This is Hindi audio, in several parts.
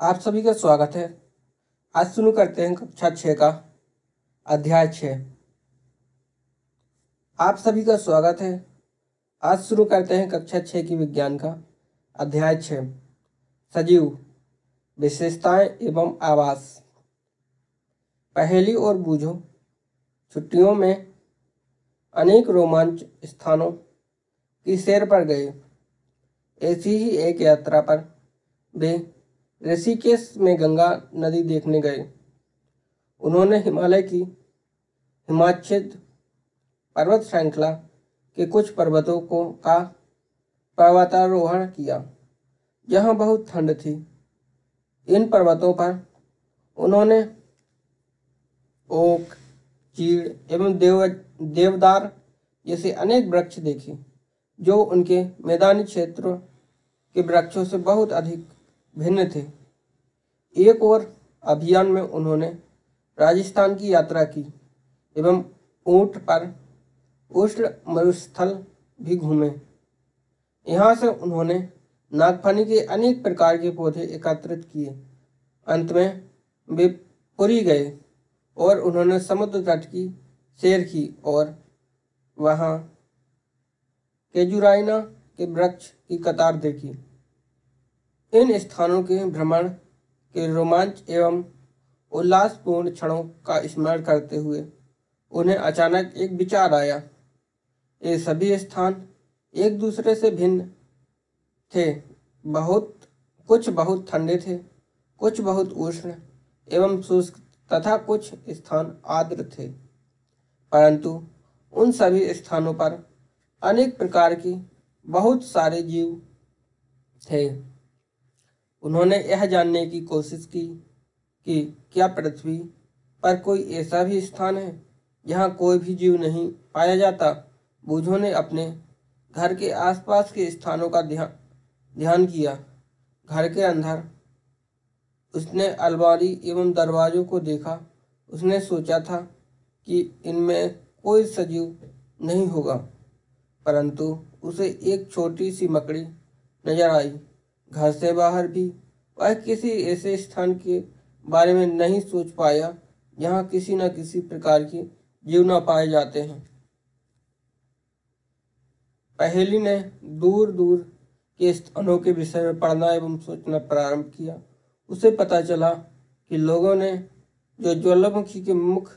आप सभी का स्वागत है। आज शुरू करते हैं कक्षा 6 का अध्याय 6। आप सभी का स्वागत है। आज शुरू करते हैं कक्षा 6 की विज्ञान का अध्याय 6, सजीव, विशेषताएं एवं आवास। पहेली और बूझो। छुट्टियों में अनेक रोमांच स्थानों की सैर पर गए। ऐसी ही एक यात्रा पर वे ऋषिकेश में गंगा नदी देखने गए। उन्होंने हिमालय की हिमाच्छेद पर्वत श्रृंखला के कुछ पर्वतों का पर्वतारोहण किया, जहाँ बहुत ठंड थी। इन पर्वतों पर उन्होंने ओक, चीड़ एवं देवदार जैसे अनेक वृक्ष देखे, जो उनके मैदानी क्षेत्रों के वृक्षों से बहुत अधिक भिन्न थे। एक और अभियान में उन्होंने राजस्थान की यात्रा की एवं ऊंट पर उष्ण मरुस्थल भी घूमे। यहाँ से उन्होंने नागफनी के अनेक प्रकार के पौधे एकत्रित किए। अंत में वे पुरी गए और उन्होंने समुद्र तट की सैर की और वहाँ केजुराइना के वृक्ष की कतार देखी। इन स्थानों के भ्रमण के रोमांच एवं उल्लासपूर्ण क्षणों का स्मरण करते हुए उन्हें अचानक एक विचार आया। ये सभी स्थान एक दूसरे से भिन्न थे। कुछ बहुत ठंडे थे, कुछ बहुत उष्ण एवं शुष्क तथा कुछ स्थान आर्द्र थे। परंतु उन सभी स्थानों पर अनेक प्रकार की बहुत सारे जीव थे। उन्होंने यह जानने की कोशिश की कि क्या पृथ्वी पर कोई ऐसा भी स्थान है जहाँ कोई भी जीव नहीं पाया जाता। बूझों ने अपने घर के आसपास के स्थानों का ध्यान किया। घर के अंदर उसने अलमारी एवं दरवाजों को देखा। उसने सोचा था कि इनमें कोई सजीव नहीं होगा, परंतु उसे एक छोटी सी मकड़ी नजर आई। घर से बाहर भी वह किसी ऐसे स्थान के बारे में नहीं सोच पाया जहाँ किसी न किसी प्रकार के जीव न पाए जाते हैं। पहेली ने दूर दूर के स्थानों के विषय में पढ़ना एवं सोचना प्रारंभ किया। उसे पता चला कि लोगों ने जो ज्वालामुखी के मुख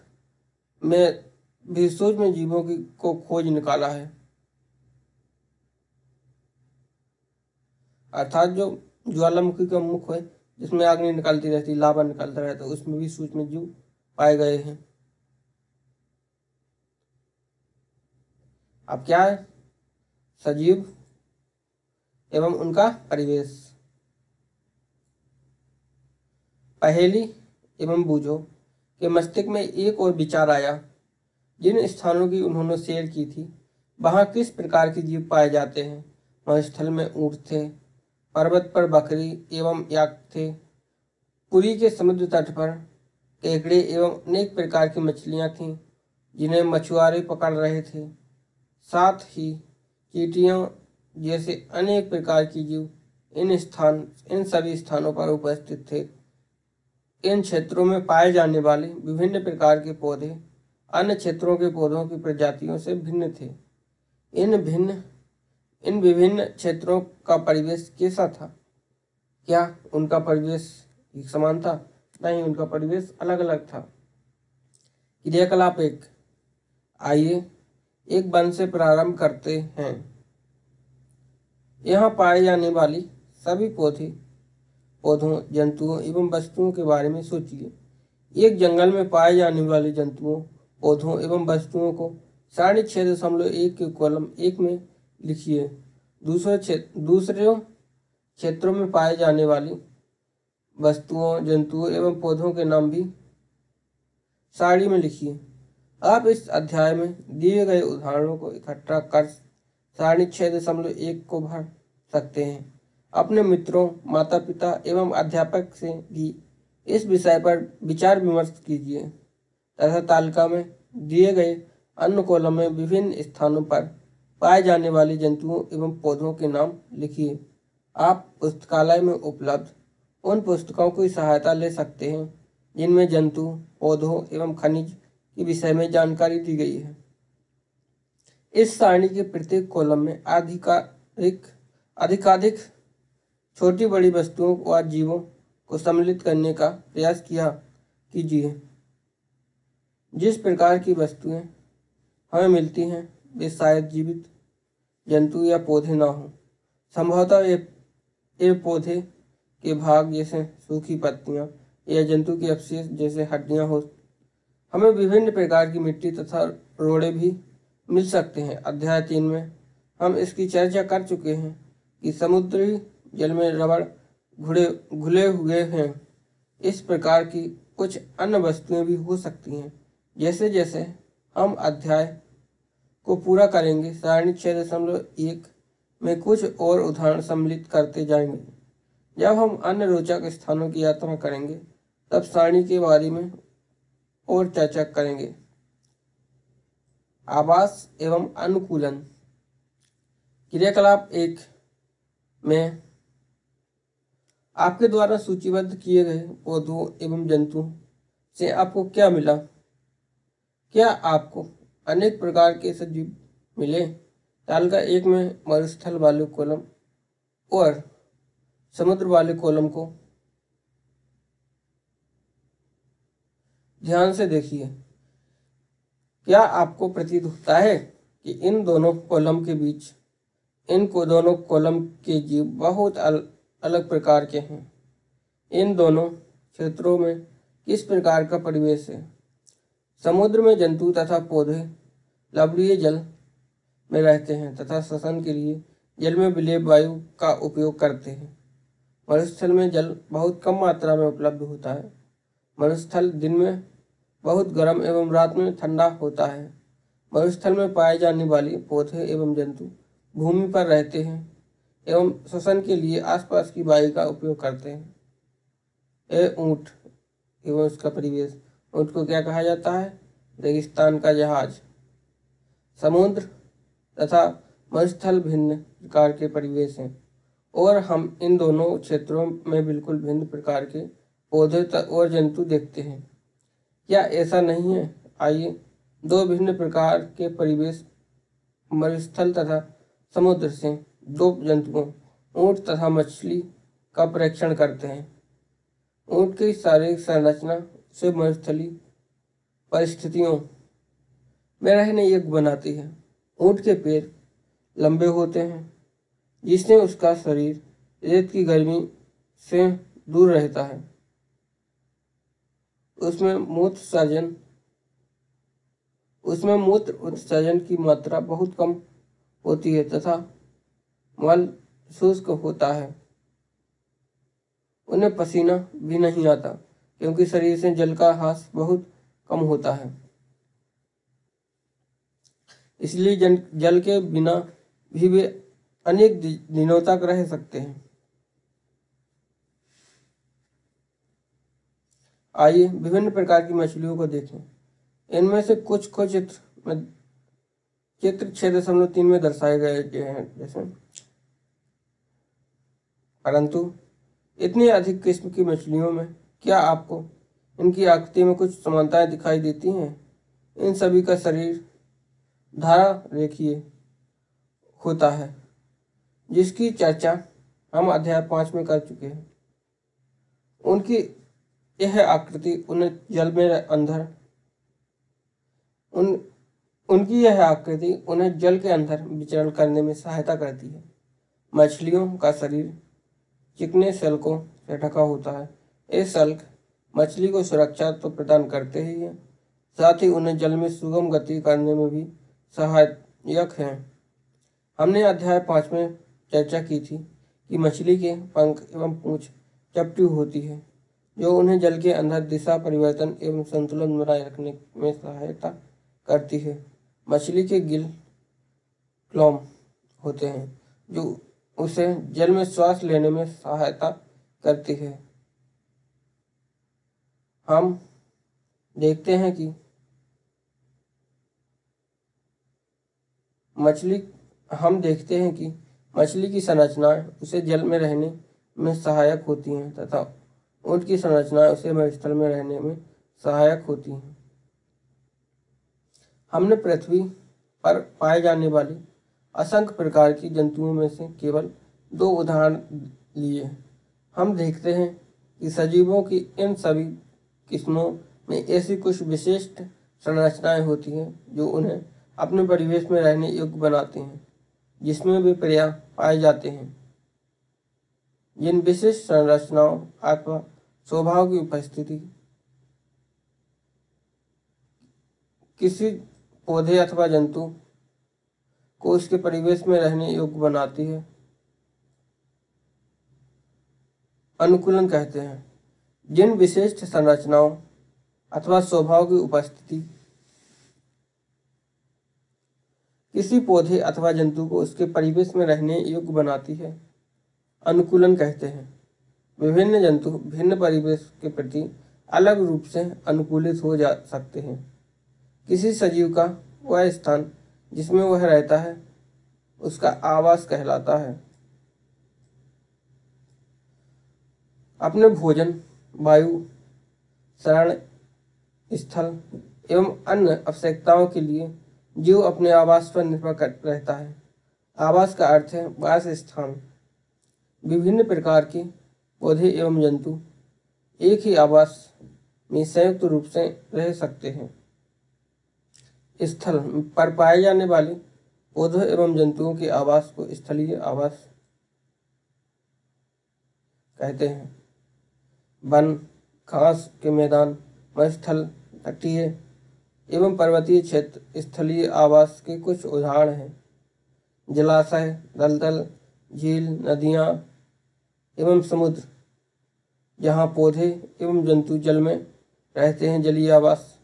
में भी सूक्ष्म जीवों को खोज निकाला है, अर्थात जो ज्वालामुखी का मुख है जिसमें अग्नि निकलती रहती, लावा निकलता रहता, उसमें भी सूक्ष्म जीव पाए गए हैं। अब क्या है? सजीव एवं उनका परिवेश। पहेली एवं बूझो के मस्तिष्क में एक और विचार आया। जिन स्थानों की उन्होंने सैर की थी, वहां किस प्रकार के जीव पाए जाते हैं। वहां स्थल में ऊंट थे, पर्वत पर बकरी एवं याक थे, पुरी के समुद्र तट पर केकड़े एवं अनेक प्रकार की मछलियां थीं जिन्हें मछुआरे पकड़ रहे थे। साथ ही चींटियां जैसे अनेक प्रकार की जीव इन सभी स्थानों पर उपस्थित थे। इन क्षेत्रों में पाए जाने वाले विभिन्न प्रकार के पौधे अन्य क्षेत्रों के पौधों की प्रजातियों से भिन्न थे। इन विभिन्न क्षेत्रों का परिवेश कैसा था? क्या उनका परिवेश एक समान था? नहीं, उनका परिवेश अलग अलग था। क्रियाकलाप 1। आइए एक वन से प्रारंभ करते हैं। यहाँ पाए जाने वाली सभी पौधों, जंतुओं एवं वस्तुओं के बारे में सोचिए। एक जंगल में पाए जाने वाले जंतुओं, पौधों एवं वस्तुओं को 6.1 के कॉलम 1 में लिखिए। दूसरे क्षेत्रों में पाए जाने वाली वस्तुओं, जंतुओं एवं पौधों के नाम भी सारणी में लिखिए। आप इस अध्याय में दिए गए उदाहरणों को इकट्ठा कर सारणी 6.1 को भर सकते हैं। अपने मित्रों, माता पिता एवं अध्यापक से भी इस विषय पर विचार विमर्श कीजिए तथा तालिका में दिए गए अन्य कॉलम में विभिन्न स्थानों पर पाए जाने वाले जंतुओं एवं पौधों के नाम लिखिए। आप पुस्तकालय में उपलब्ध उन पुस्तकों की सहायता ले सकते हैं जिनमें जंतु, पौधों एवं खनिज के विषय में जानकारी दी गई है। इस सारणी के प्रत्येक कॉलम में अधिकाधिक छोटी बड़ी वस्तुओं व जीवों को सम्मिलित करने का प्रयास कीजिए। जिस प्रकार की वस्तुएं हमें मिलती हैं वे शायद जीवित जंतु या पौधे ना हों। संभवतः ये पौधे के भाग जैसे सूखी पत्तियां या जंतु के अवशेष जैसे हड्डियां हो। हमें विभिन्न प्रकार की मिट्टी तथा रोड़े भी मिल सकते हैं। अध्याय 3 में हम इसकी चर्चा कर चुके हैं कि समुद्री जल में रबड़ घुले हुए हैं। इस प्रकार की कुछ अन्य वस्तुएं भी हो सकती हैं। जैसे जैसे हम अध्याय को पूरा करेंगे, सारणी 6.1 में कुछ और उदाहरण सम्मिलित करते जाएंगे। जब हम अन्य रोचक स्थानों की यात्रा करेंगे तब सारणी के बारे में और चर्चा करेंगे। आवास एवं अनुकूलन। क्रियाकलाप 1 में आपके द्वारा सूचीबद्ध किए गए पौधों एवं जंतुओं से आपको क्या मिला? क्या आपको अनेक प्रकार के सजीव मिले? तालिका 1 में मरुस्थल वाले कॉलम और समुद्र वाले कॉलम को ध्यान से देखिए। क्या आपको प्रतीत होता है कि इन दोनों कॉलम के जीव बहुत अलग प्रकार के हैं? इन दोनों क्षेत्रों में किस प्रकार का परिवेश है? समुद्र में जंतु तथा पौधे लवणीय जल में रहते हैं तथा श्वसन के लिए जल में विलेय वायु का उपयोग करते हैं। मरुस्थल में जल बहुत कम मात्रा में उपलब्ध होता है। मरुस्थल दिन में बहुत गर्म एवं रात में ठंडा होता है। मरुस्थल में पाए जाने वाले पौधे एवं जंतु भूमि पर रहते हैं एवं श्वसन के लिए आसपास की वायु का उपयोग करते हैं। ऊंट एवं उसका परिवेश। ऊंट को क्या कहा जाता है? रेगिस्तान का जहाज। समुद्र तथा मरुस्थल भिन्न प्रकार के परिवेश हैं और हम इन दोनों क्षेत्रों में बिल्कुल भिन्न प्रकार के पौधे और जंतु देखते हैं। क्या ऐसा नहीं है? आइए दो भिन्न प्रकार के परिवेश मरुस्थल तथा समुद्र से दो जंतुओं ऊंट तथा मछली का परीक्षण करते हैं। ऊंट की शारीरिक संरचना से मरुस्थलीय परिस्थितियों में रहने योग्य बनाती है। ऊंट के पैर लंबे होते हैं जिससे उसका शरीर रेत की गर्मी से दूर रहता है। उसमें मूत्र उत्सर्जन की मात्रा बहुत कम होती है तथा मल शुष्क होता है। उन्हें पसीना भी नहीं आता क्योंकि शरीर से जल का ह्रास बहुत कम होता है। इसलिए जल के बिना भी वे अनेक दिनों तक रह सकते हैं। आइए विभिन्न प्रकार की मछलियों को देखें। इनमें से कुछ को चित्र 6.3 में दर्शाए गए हैं जैसे, परंतु इतनी अधिक किस्म की मछलियों में क्या आपको इनकी आकृति में कुछ समानताएं दिखाई देती हैं? इन सभी का शरीर धारा रेखीय होता है जिसकी चर्चा हम अध्याय 5 में कर चुके हैं। उनकी यह आकृति उन्हें जल के अंदर विचरण करने में सहायता करती है। मछलियों का शरीर चिकने शल्कों से ढका होता है। ये शल्क मछली को सुरक्षा तो प्रदान करते ही हैं, साथ ही उन्हें जल में सुगम गति करने में भी सहायक हैं। हमने अध्याय 5 में चर्चा की थी कि मछली के पंख एवं पूंछ चपटी होती है जो उन्हें जल के अंदर दिशा परिवर्तन एवं संतुलन बनाए रखने में सहायता करती है। मछली के गिल क्लॉम होते हैं जो उसे जल में श्वास लेने में सहायता करती है। हम देखते हैं कि मछली की संरचनाएं उसे जल में रहने में सहायक होती हैं तथा उनकी संरचनाएं उसे मरुस्थल में रहने में सहायक होती हैं। हमने पृथ्वी पर पाए जाने वाले असंख्य प्रकार की जंतुओं में से केवल 2 उदाहरण लिए। हम देखते हैं कि सजीवों की इन सभी किस्मों में ऐसी कुछ विशिष्ट संरचनाएं होती हैं जो उन्हें अपने परिवेश में रहने योग्य बनाते हैं, जिसमें वे पर्याय पाए जाते हैं। जिन विशिष्ट संरचनाओं अथवा स्वभाव की उपस्थिति किसी पौधे अथवा जंतु को उसके परिवेश में रहने योग्य बनाती है, अनुकूलन कहते हैं। जिन विशिष्ट संरचनाओं अथवा स्वभाव की उपस्थिति किसी पौधे अथवा जंतु को उसके परिवेश में रहने योग्य बनाती है, अनुकूलन कहते हैं। विभिन्न जंतु भिन्न परिवेश के प्रति अलग रूप से अनुकूलित हो जा सकते हैं। किसी सजीव का वह स्थान जिसमें वह रहता है उसका आवास कहलाता है। अपने भोजन, वायु, शरण स्थल एवं अन्य आवश्यकताओं के लिए जीव अपने आवास पर निर्भर रहता है। आवास का अर्थ है वास स्थान। विभिन्न प्रकार के पौधे एवं जंतु एक ही आवास में संयुक्त रूप से रह सकते हैं। स्थल पर पाए जाने वाले पौधों एवं जंतुओं के आवास को स्थलीय आवास कहते हैं। वन, घास के मैदान, मरुस्थल, तटीय एवं पर्वतीय क्षेत्र स्थलीय आवास के कुछ उदाहरण हैं। जलाशय, दलदल, झील, नदियाँ एवं समुद्र जहाँ पौधे एवं जंतु जल में रहते हैं, जलीय आवास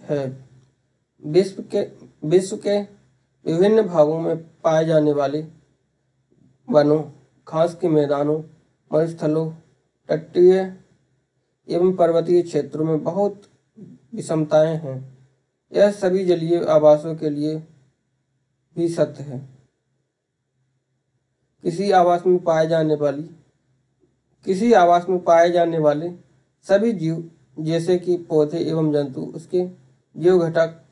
है। विश्व के विभिन्न भागों में पाए जाने वाले वनों, घास के मैदानों, मरुस्थलों, तटीय एवं पर्वतीय क्षेत्रों में बहुत विषमताएं हैं। यह सभी जलीय आवासों के लिए भी सत्य है। किसी आवास में पाए जाने वाले सभी जीव जैसे कि पौधे एवं जंतु उसके जीव घटक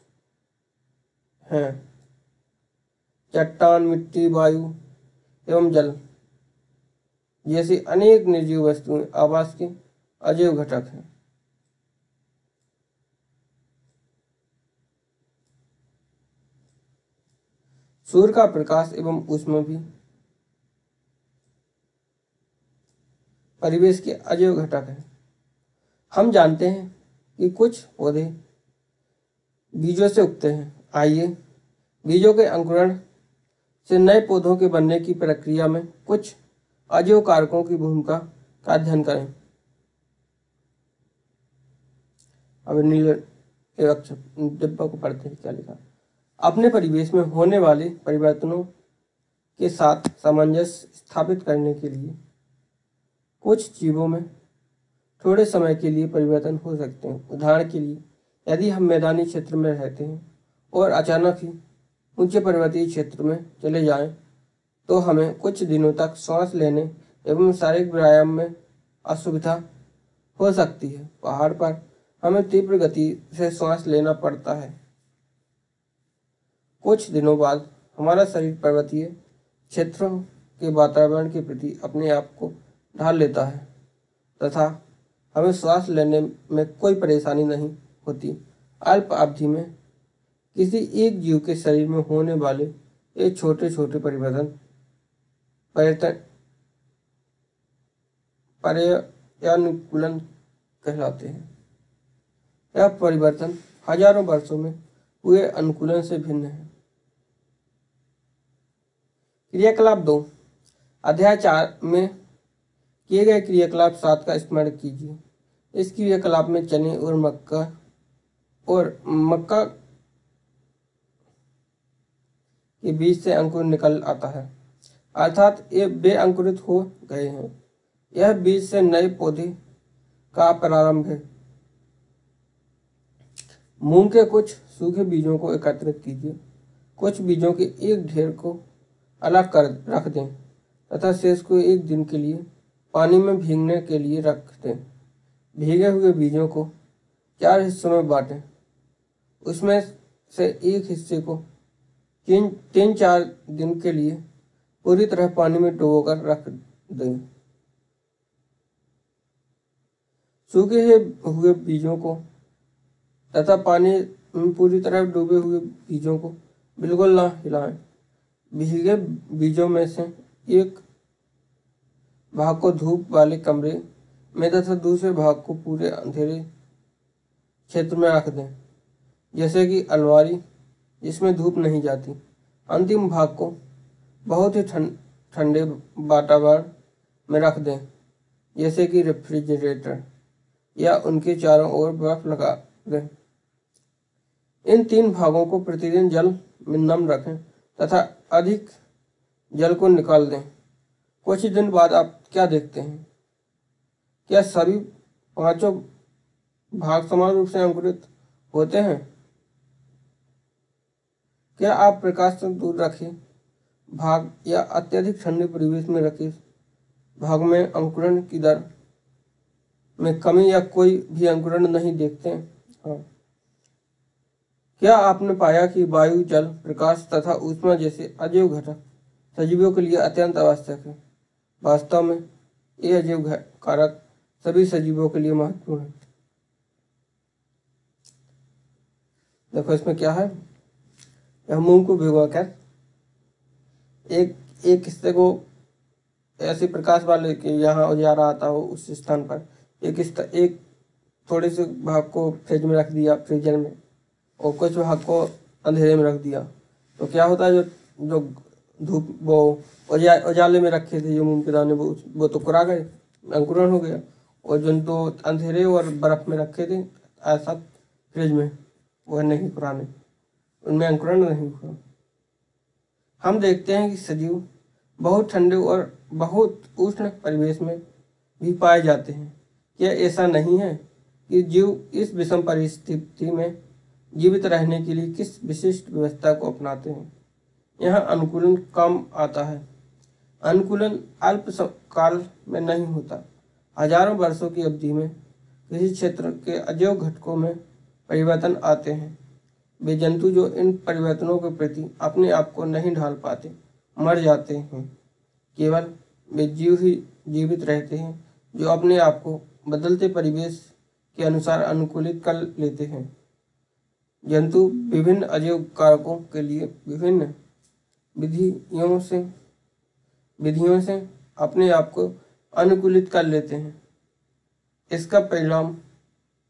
हैं। चट्टान, मिट्टी, वायु एवं जल जैसी अनेक निर्जीव वस्तुएं आवास के अजैव घटक हैं। सूर्य का प्रकाश एवं ऊष्मा भी परिवेश के अजैव घटक हैं। हम जानते हैं कि कुछ पौधे बीजों से उगते हैं। आइए बीजों के अंकुरण से नए पौधों के बनने की प्रक्रिया में कुछ अजैव कारकों की भूमिका का अध्ययन करें। अब नीले अक्षर डिब्बा को पढ़ते हैं क्या लिखा। अपने परिवेश में होने वाले परिवर्तनों के साथ सामंजस्य स्थापित करने के लिए कुछ जीवों में थोड़े समय के लिए परिवर्तन हो सकते हैं। उदाहरण के लिए, यदि हम मैदानी क्षेत्र में रहते हैं और अचानक ही ऊंचे पर्वतीय क्षेत्र में चले जाएं, तो हमें कुछ दिनों तक सांस लेने एवं शारीरिक व्यायाम में असुविधा हो सकती है। पहाड़ पर हमें तीव्र गति से सांस लेना पड़ता है। कुछ दिनों बाद हमारा शरीर पर्वतीय क्षेत्रों के वातावरण के प्रति अपने आप को ढाल लेता है तथा हमें सांस लेने में कोई परेशानी नहीं होती। अल्प अवधि में किसी एक जीव के शरीर में होने वाले ये छोटे छोटे पर्यानुकूलन कहलाते हैं। यह परिवर्तन हजारों वर्षों में हुए अनुकूलन से भिन्न है। क्रियाकलाप 2, अध्याय 4 में किए गए क्रियाकलाप 7 का स्मरण कीजिए। इस क्रियाकलाप में चने और मक्का के बीज से अंकुर निकल आता है, अर्थात ये वे अंकुरित हो गए हैं। यह बीज से नए पौधे का प्रारंभ है। मूंग के कुछ सूखे बीजों को एकत्रित कीजिए। कुछ बीजों के एक ढेर को अलग कर रख दें तथा शेष को एक दिन के लिए पानी में भीगने के लिए रख दें। भीगे हुए बीजों को 4 हिस्सों में बांटें। उसमें से एक हिस्से को 3-4 दिन के लिए पूरी तरह पानी में डुबोकर रख दें। सूखे हुए बीजों को तथा पानी में पूरी तरह डूबे हुए बीजों को बिल्कुल ना हिलाएं। भीगे बीजों में से एक भाग को धूप वाले कमरे में तथा दूसरे भाग को पूरे अंधेरे क्षेत्र में रख दें, जैसे कि अलमारी जिसमें धूप नहीं जाती। अंतिम भाग को बहुत ही ठंडे वातावरण में रख दें, जैसे कि रेफ्रिजरेटर, या उनके चारों ओर बर्फ लगा दें। इन 3 भागों को प्रतिदिन जल में नम रखें तथा अधिक जल को निकाल दें। कुछ दिन बाद आप क्या देखते हैं? क्या सभी 5 भाग समान रूप से अंकुरित होते हैं? क्या आप प्रकाश से दूर रखे भाग या अत्यधिक ठंडे परिवेश में रखे भाग में अंकुरण की दर में कमी या कोई भी अंकुरण नहीं देखते हैं? हाँ। क्या आपने पाया कि वायु, जल, प्रकाश तथा ऊष्मा जैसे अजैव घटक सजीवों के लिए अत्यंत आवश्यक है? वास्तव में ये अजैव कारक सभी सजीवों के लिए महत्वपूर्ण है। देखो इसमें क्या है। यह मूंग को भिगोकर एक हिस्से को ऐसे प्रकाश वाले के यहाँ उजाला आता हो उस स्थान पर एक थोड़े से भाग को फ्रिज में रख दिया, फ्रीजर में, और कुछ भाग को अंधेरे में रख दिया। तो क्या होता है, जो धूप वो उजाले में रखे थे जो मूंग के दाने वो तो कुरा गए, अंकुरण हो गया। और जो तो अंधेरे और बर्फ में रखे थे ऐसा फ्रिज में, वह नहीं कुराने, उनमें अंकुरण नहीं हुआ। हम देखते हैं कि सजीव बहुत ठंडे और बहुत उष्ण परिवेश में भी पाए जाते हैं। क्या ऐसा नहीं है कि जीव इस विषम परिस्थिति में जीवित रहने के लिए किस विशिष्ट व्यवस्था को अपनाते हैं? यहाँ अनुकूलन कम आता है। अनुकूलन अल्प काल में नहीं होता। हजारों वर्षों की अवधि में किसी क्षेत्र के अजैव घटकों में परिवर्तन आते हैं। वे जंतु जो इन परिवर्तनों के प्रति अपने आप को नहीं ढाल पाते मर जाते हैं। केवल वे जीव ही जीवित रहते हैं जो अपने आप को बदलते परिवेश के अनुसार अनुकूलित कर लेते हैं। जंतु विभिन्न अजैव कारकों के लिए विभिन्न विधियों से अपने आप को अनुकूलित कर लेते हैं। इसका परिणाम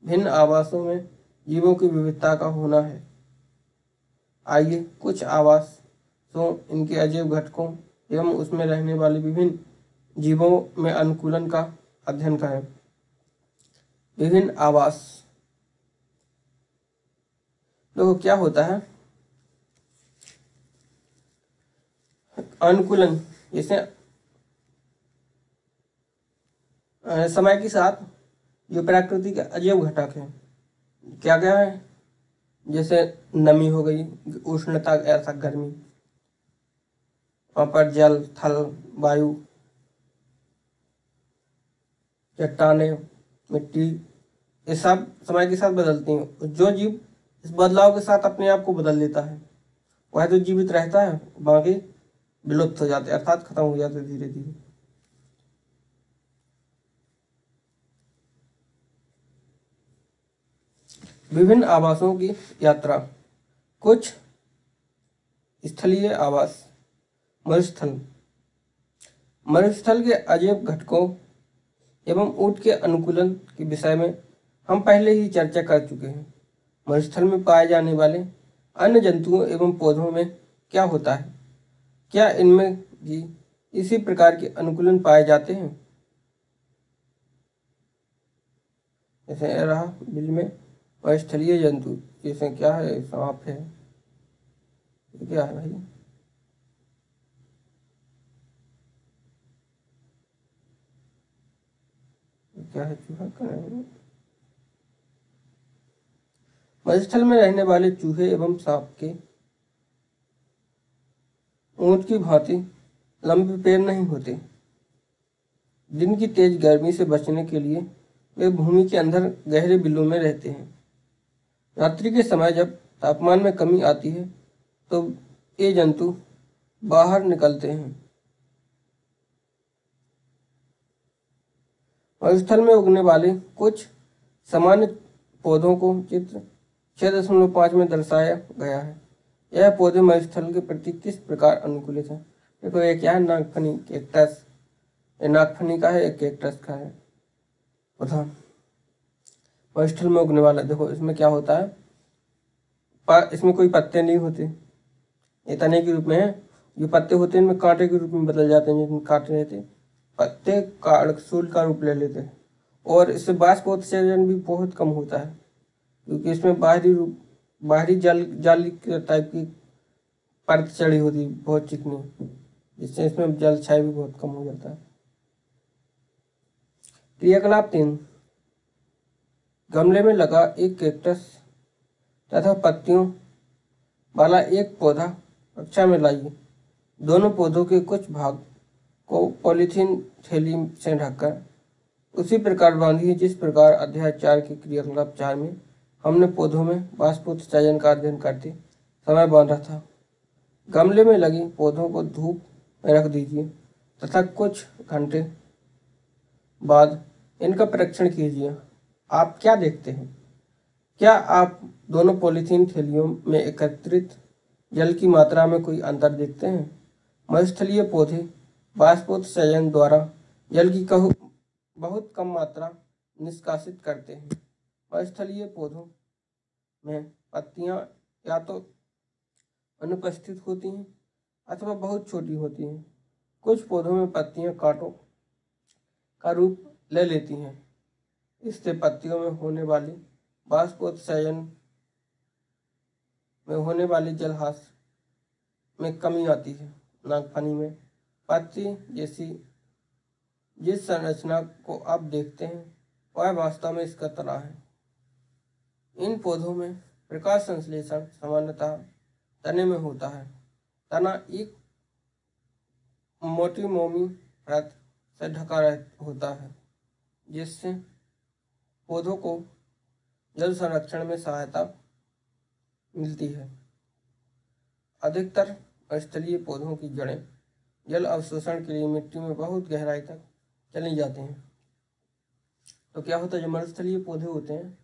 भिन्न आवासों में जीवों की विविधता का होना है। आइए कुछ आवासों, इनके अजैव घटकों एवं उसमें रहने वाले विभिन्न जीवों में अनुकूलन का अध्ययन करें। विभिन्न आवास। देखो क्या होता है, अनुकूलन जैसे समय के साथ जो प्रकृति के अजैव घटक हैं क्या क्या है, जैसे नमी हो गई, उष्णता ऐसा गर्मी, वहाँ पर जल, थल, वायु, चट्टाने, मिट्टी, ये सब समय के साथ बदलती हैं। जो जीव इस बदलाव के साथ अपने आप को बदल लेता है वह तो जीवित रहता है, बाकी विलुप्त हो जाते अर्थात खत्म हो जाते धीरे धीरे। विभिन्न आवासों की यात्रा। कुछ स्थलीय आवास। मरुस्थल। मरुस्थल के अजैव घटकों एवं ऊंट के अनुकूलन के विषय में हम पहले ही चर्चा कर चुके हैं। मरुस्थल में पाए जाने वाले अन्य जंतुओं एवं पौधों में क्या होता है? क्या इनमें भी इसी प्रकार के अनुकूलन पाए जाते हैं? जैसे रहा बिल में और स्थलीय जंतु, जैसे क्या है, सांप है, क्या है भाई, क्या है, चूहा का है। मरुस्थल में रहने वाले चूहे एवं सांप के ऊंट की भांति लंबे पैर नहीं होते। दिन की तेज गर्मी से बचने के लिए वे भूमि के अंदर गहरे बिलों में रहते हैं। रात्रि के समय जब तापमान में कमी आती है तो ये जंतु बाहर निकलते हैं। मरुस्थल में उगने वाले कुछ सामान्य पौधों को चित्र 6.5 में दर्शाया गया है। यह पौधे मरुस्थल के प्रति किस प्रकार अनुकूलित हैं? देखो, ये क्या है? नागफनी कैक्टस। ये नागफनी का है, एक कैक्टस का है पौधा। मरुस्थल में उगने वाला, देखो इसमें क्या होता है, इसमें कोई पत्ते नहीं होते, ये तने के रूप में है। जो पत्ते होते हैं इनमें कांटे के रूप में बदल जाते हैं, जिसमें कांटे रहते हैं पत्ते शूल का रूप ले लेते हैं। और इससे बाष्पोत्सर्जन भी बहुत कम होता है, क्योंकि इसमें बाहरी जाली टाइप की परत चढ़ी होती है, बहुत चिकनी, जिससे इसमें जल क्षय भी बहुत कम हो जाता है। क्रियाकलाप 3। गमले में लगा एक कैक्टस तथा पत्तियों वाला एक पौधा कक्षा में लाइए। दोनों पौधों के कुछ भाग को पॉलीथीन थैली से ढककर उसी प्रकार बांधिए जिस प्रकार अध्याय 4 के क्रियाकलाप 4 में हमने पौधों में बाष्पोत्सर्जन का अध्ययन करते समय बांधा था। गमले में लगे पौधों को धूप में रख दीजिए तथा कुछ घंटे बाद इनका परीक्षण कीजिए। आप क्या देखते हैं? क्या आप दोनों पॉलीथीन थैलियों में एकत्रित जल की मात्रा में कोई अंतर देखते हैं? मरुस्थलीय पौधे बाष्पोत्सर्जन द्वारा जल की बहुत कम मात्रा निष्कासित करते हैं। मरुस्थलीय पौधों में पत्तियां या तो अनुपस्थित होती हैं अथवा बहुत छोटी होती हैं। कुछ पौधों में पत्तियां कांटों का रूप ले लेती हैं। इससे पत्तियों में होने वाली बाष्पोत्सर्जन में होने वाली जलहास में कमी आती है। नागफनी में पत्ती जैसी जिस संरचना को आप देखते हैं वह वास्तव में इसका तना है। इन पौधों में प्रकाश संश्लेषण सामान्यतः तने में होता है। तना एक मोटी मोमी परत से ढका होता है, जिससे पौधों को जल संरक्षण में सहायता मिलती है। अधिकतर मरुस्थलीय पौधों की जड़ें जल अवशोषण के लिए मिट्टी में बहुत गहराई तक चली जाती हैं। तो क्या होता है, जो मरुस्थलीय पौधे होते हैं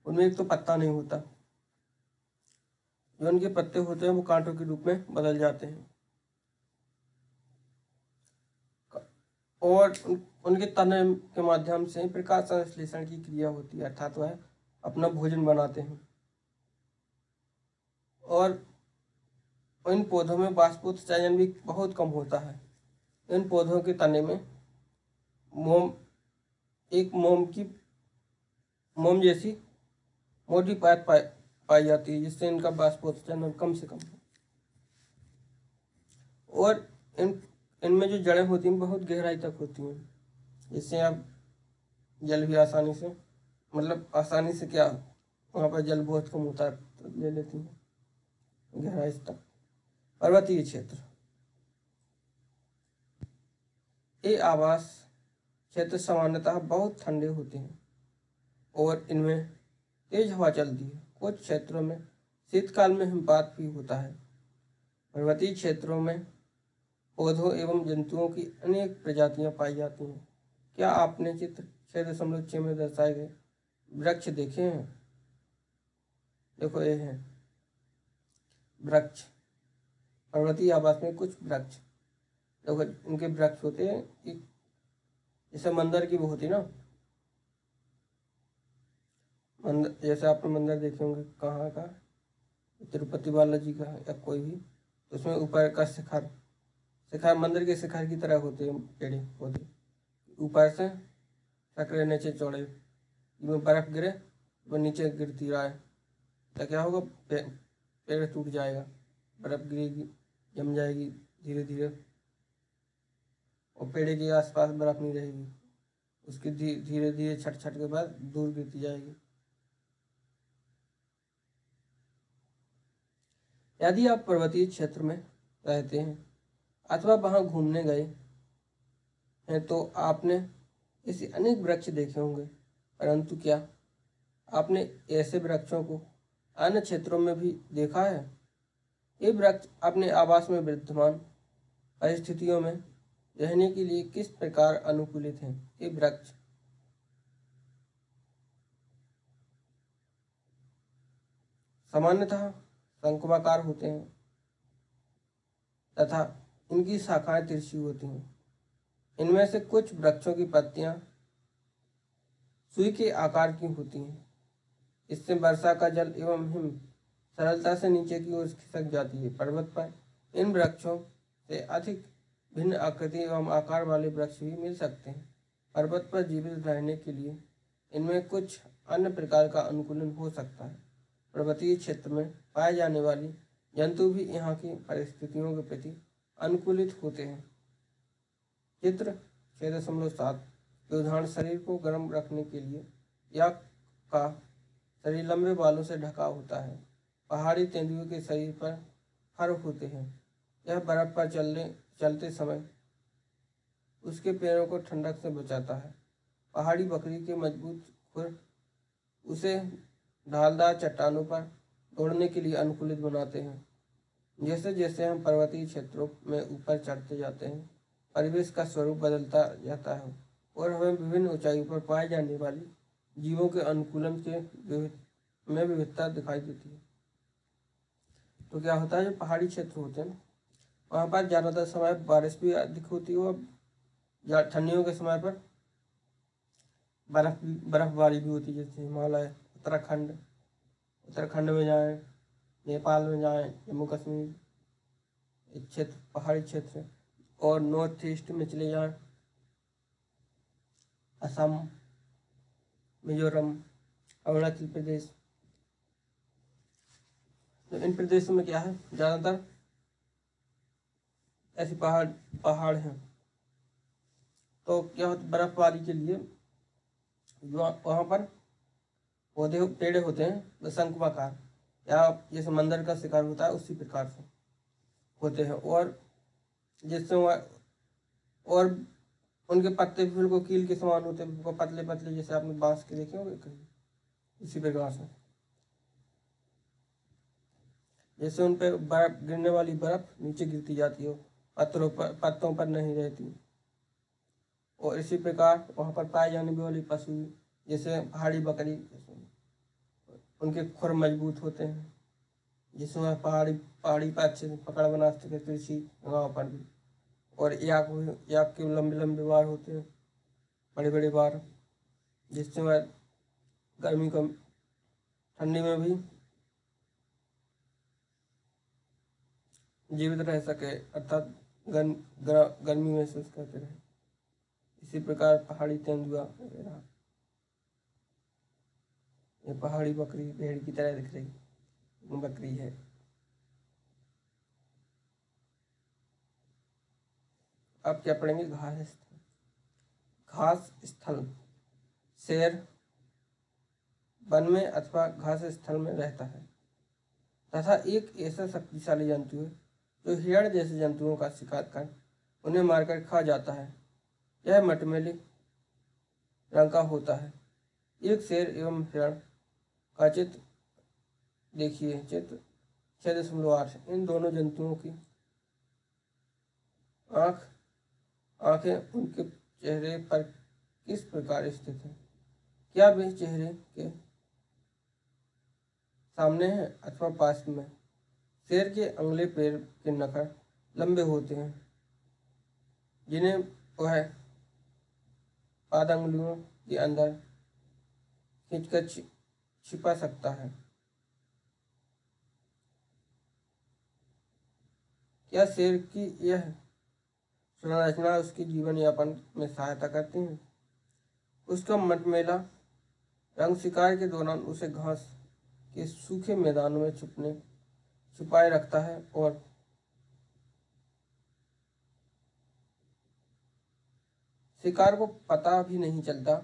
उनमें एक तो पत्ता नहीं होता, जो उनके पत्ते होते हैं वो कांटों के रूप में बदल जाते हैं, और उनके तने के माध्यम से प्रकाश संश्लेषण की क्रिया होती है, अर्थात वह अपना भोजन बनाते हैं। और इन पौधों में बाष्पोत्सर्जन भी बहुत कम होता है। इन पौधों के तने में मोम जैसी मोटी परत पाई जाती है, जिससे इनका बाष्पोत्सर्जन कम से कम हो। और इनमें जो जड़ें होती हैं बहुत गहराई तक होती हैं, जिससे आप जल भी आसानी से, मतलब आसानी से क्या, वहाँ पर जल बहुत कम होता है तो ले लेती हैं गहराई तक। पर्वतीय क्षेत्र। ये आवास क्षेत्र सामान्यतः बहुत ठंडे होते हैं और इनमें तेज हवा चलती है। कुछ क्षेत्रों में शीतकाल में हिमपात भी होता है। पर्वतीय क्षेत्रों में पौधों एवं जंतुओं की अनेक प्रजातियां पाई जाती हैं। क्या आपने चित्र 6.6 में दर्शाए गए वृक्ष देखे हैं? देखो, ये है वृक्ष। पर्वतीय आवास में कुछ वृक्ष, देखो इनके वृक्ष होते हैं, जैसे मंदिर की वो होती ना, मंदिर जैसे आपने मंदिर देखे होंगे, कहाँ का, तिरुपति बालाजी का या कोई भी, तो उसमें ऊपर का शिखर मंदिर के शिखर की तरह होते हैं पेड़ पौधे, ऊपर से सकरे नीचे चौड़े, जिसमें बर्फ गिरे वो नीचे गिरती रहा है तो क्या होगा, पेड़ टूट जाएगा, बर्फ गिरेगी, जम जाएगी धीरे धीरे, और पेड़ के आसपास बर्फ नहीं रहेगी, उसकी धीरे धीरे छट छट के बाद दूर गिरती जाएगी। यदि आप पर्वतीय क्षेत्र में रहते हैं अथवा वहां घूमने गए हैं तो आपने ऐसे अनेक वृक्ष देखे होंगे, परंतु क्या आपने ऐसे वृक्षों को अन्य क्षेत्रों में भी देखा है? ये वृक्ष अपने आवास में विद्यमान परिस्थितियों में रहने के लिए किस प्रकार अनुकूलित हैं? ये वृक्ष सामान्यतः शंक्वाकार होते हैं तथा इनकी शाखाएं तिरछी होती हैं। इनमें से कुछ वृक्षों की पत्तियां सुई के आकार की होती हैं। इससे वर्षा का जल एवं हिम सरलता से नीचे की ओर खिसक जाती है। पर्वत पर इन वृक्षों से अधिक भिन्न आकृति एवं आकार वाले वृक्ष भी मिल सकते हैं। पर्वत पर जीवित रहने के लिए इनमें कुछ अन्य प्रकार का अनुकूलन हो सकता है। पर्वतीय क्षेत्र में पाए जाने वाली जंतु भी यहाँ की परिस्थितियों के प्रति अनुकूलित होते हैं। चित्र 6.7 के उदाहरण शरीर को गर्म रखने के लिए या का शरीर लंबे बालों से ढका होता है। पहाड़ी तेंदुए के शरीर पर फर होते हैं। यह बर्फ पर चलते समय उसके पैरों को ठंडक से बचाता है। पहाड़ी बकरी के मजबूत खुर उसे ढालदार चट्टानों पर दौड़ने के लिए अनुकूलित बनाते हैं। जैसे जैसे हम पर्वतीय क्षेत्रों में ऊपर चढ़ते जाते हैं, परिवेश का स्वरूप बदलता जाता है और हमें विभिन्न ऊंचाइयों पर पाए जाने वाली जीवों के अनुकूलन में विविधता दिखाई देती है। तो क्या होता है, जो पहाड़ी क्षेत्र होते हैं वहाँ पर ज़्यादातर समय बारिश भी अधिक होती है और ठंडियों के समय पर बर्फबारी भी होती है। जैसे हिमालय, उत्तराखंड में जाएं, नेपाल में जाएं, जम्मू कश्मीर क्षेत्र पहाड़ी क्षेत्र, और नॉर्थ ईस्ट में चले जाएं, असम, मिजोरम, अरुणाचल प्रदेश। तो इन प्रदेशों में क्या है, ज़्यादातर ऐसे पहाड़ हैं। तो क्या होता है, बर्फबारी के लिए वहाँ पर पौधे पेड़ होते हैं शंक्वाकार, या जैसे मंदिर का शिकार होता है उसी प्रकार से होते हैं, और जिससे और उनके पत्ते भी बिल्कुल कील के समान होते हैं, पतले पतले, जैसे आपने बांस के देखे होंगे कहीं, इसी प्रकार से। जैसे उन पर बर्फ गिरने वाली बर्फ नीचे गिरती जाती हो, पत्तों पर नहीं रहती। और इसी प्रकार वहाँ पर पाए जाने वाले पशु जैसे पहाड़ी बकरी, उनके खुर मजबूत होते हैं, जिसमें पहाड़ी पर अच्छे से पकड़ बना सके कृषि गाँव पर भी। और याक के लंबे लंबे बार होते हैं, बड़े बड़े बार, जिससे वह ठंडी में भी जीवित रह सके, अर्थात गर्मी महसूस करते रहे। इसी प्रकार पहाड़ी तेंदुआ वगैरह, ये पहाड़ी बकरी भेड़ की तरह दिख रही बकरी है। अब क्या पढ़ेंगे, घास स्थल। शेर वन में अथवा घास स्थल में रहता है तथा एक ऐसा शक्तिशाली जंतु है जो हिरण जैसे जंतुओं का शिकार कर उन्हें मारकर खा जाता है। यह मटमैले रंग का होता है। एक शेर एवं हिरण का चित्र देखिए, चित्र 6.8। इन दोनों जंतुओं की आंखें उनके चेहरे पर किस प्रकार स्थित है? क्या वे चेहरे के सामने है अथवा पास में? शेर के अगले पैर के नखर लंबे होते हैं, जिन्हें वह पादंगुलियों के अंदर खींचकर छिपा सकता है। क्या शेर की यह संरचना उसके जीवन यापन में सहायता करती है? उसका मटमैला रंग शिकार के दौरान उसे घास के सूखे मैदानों में छुपाए रखता है और शिकार को पता भी नहीं चलता।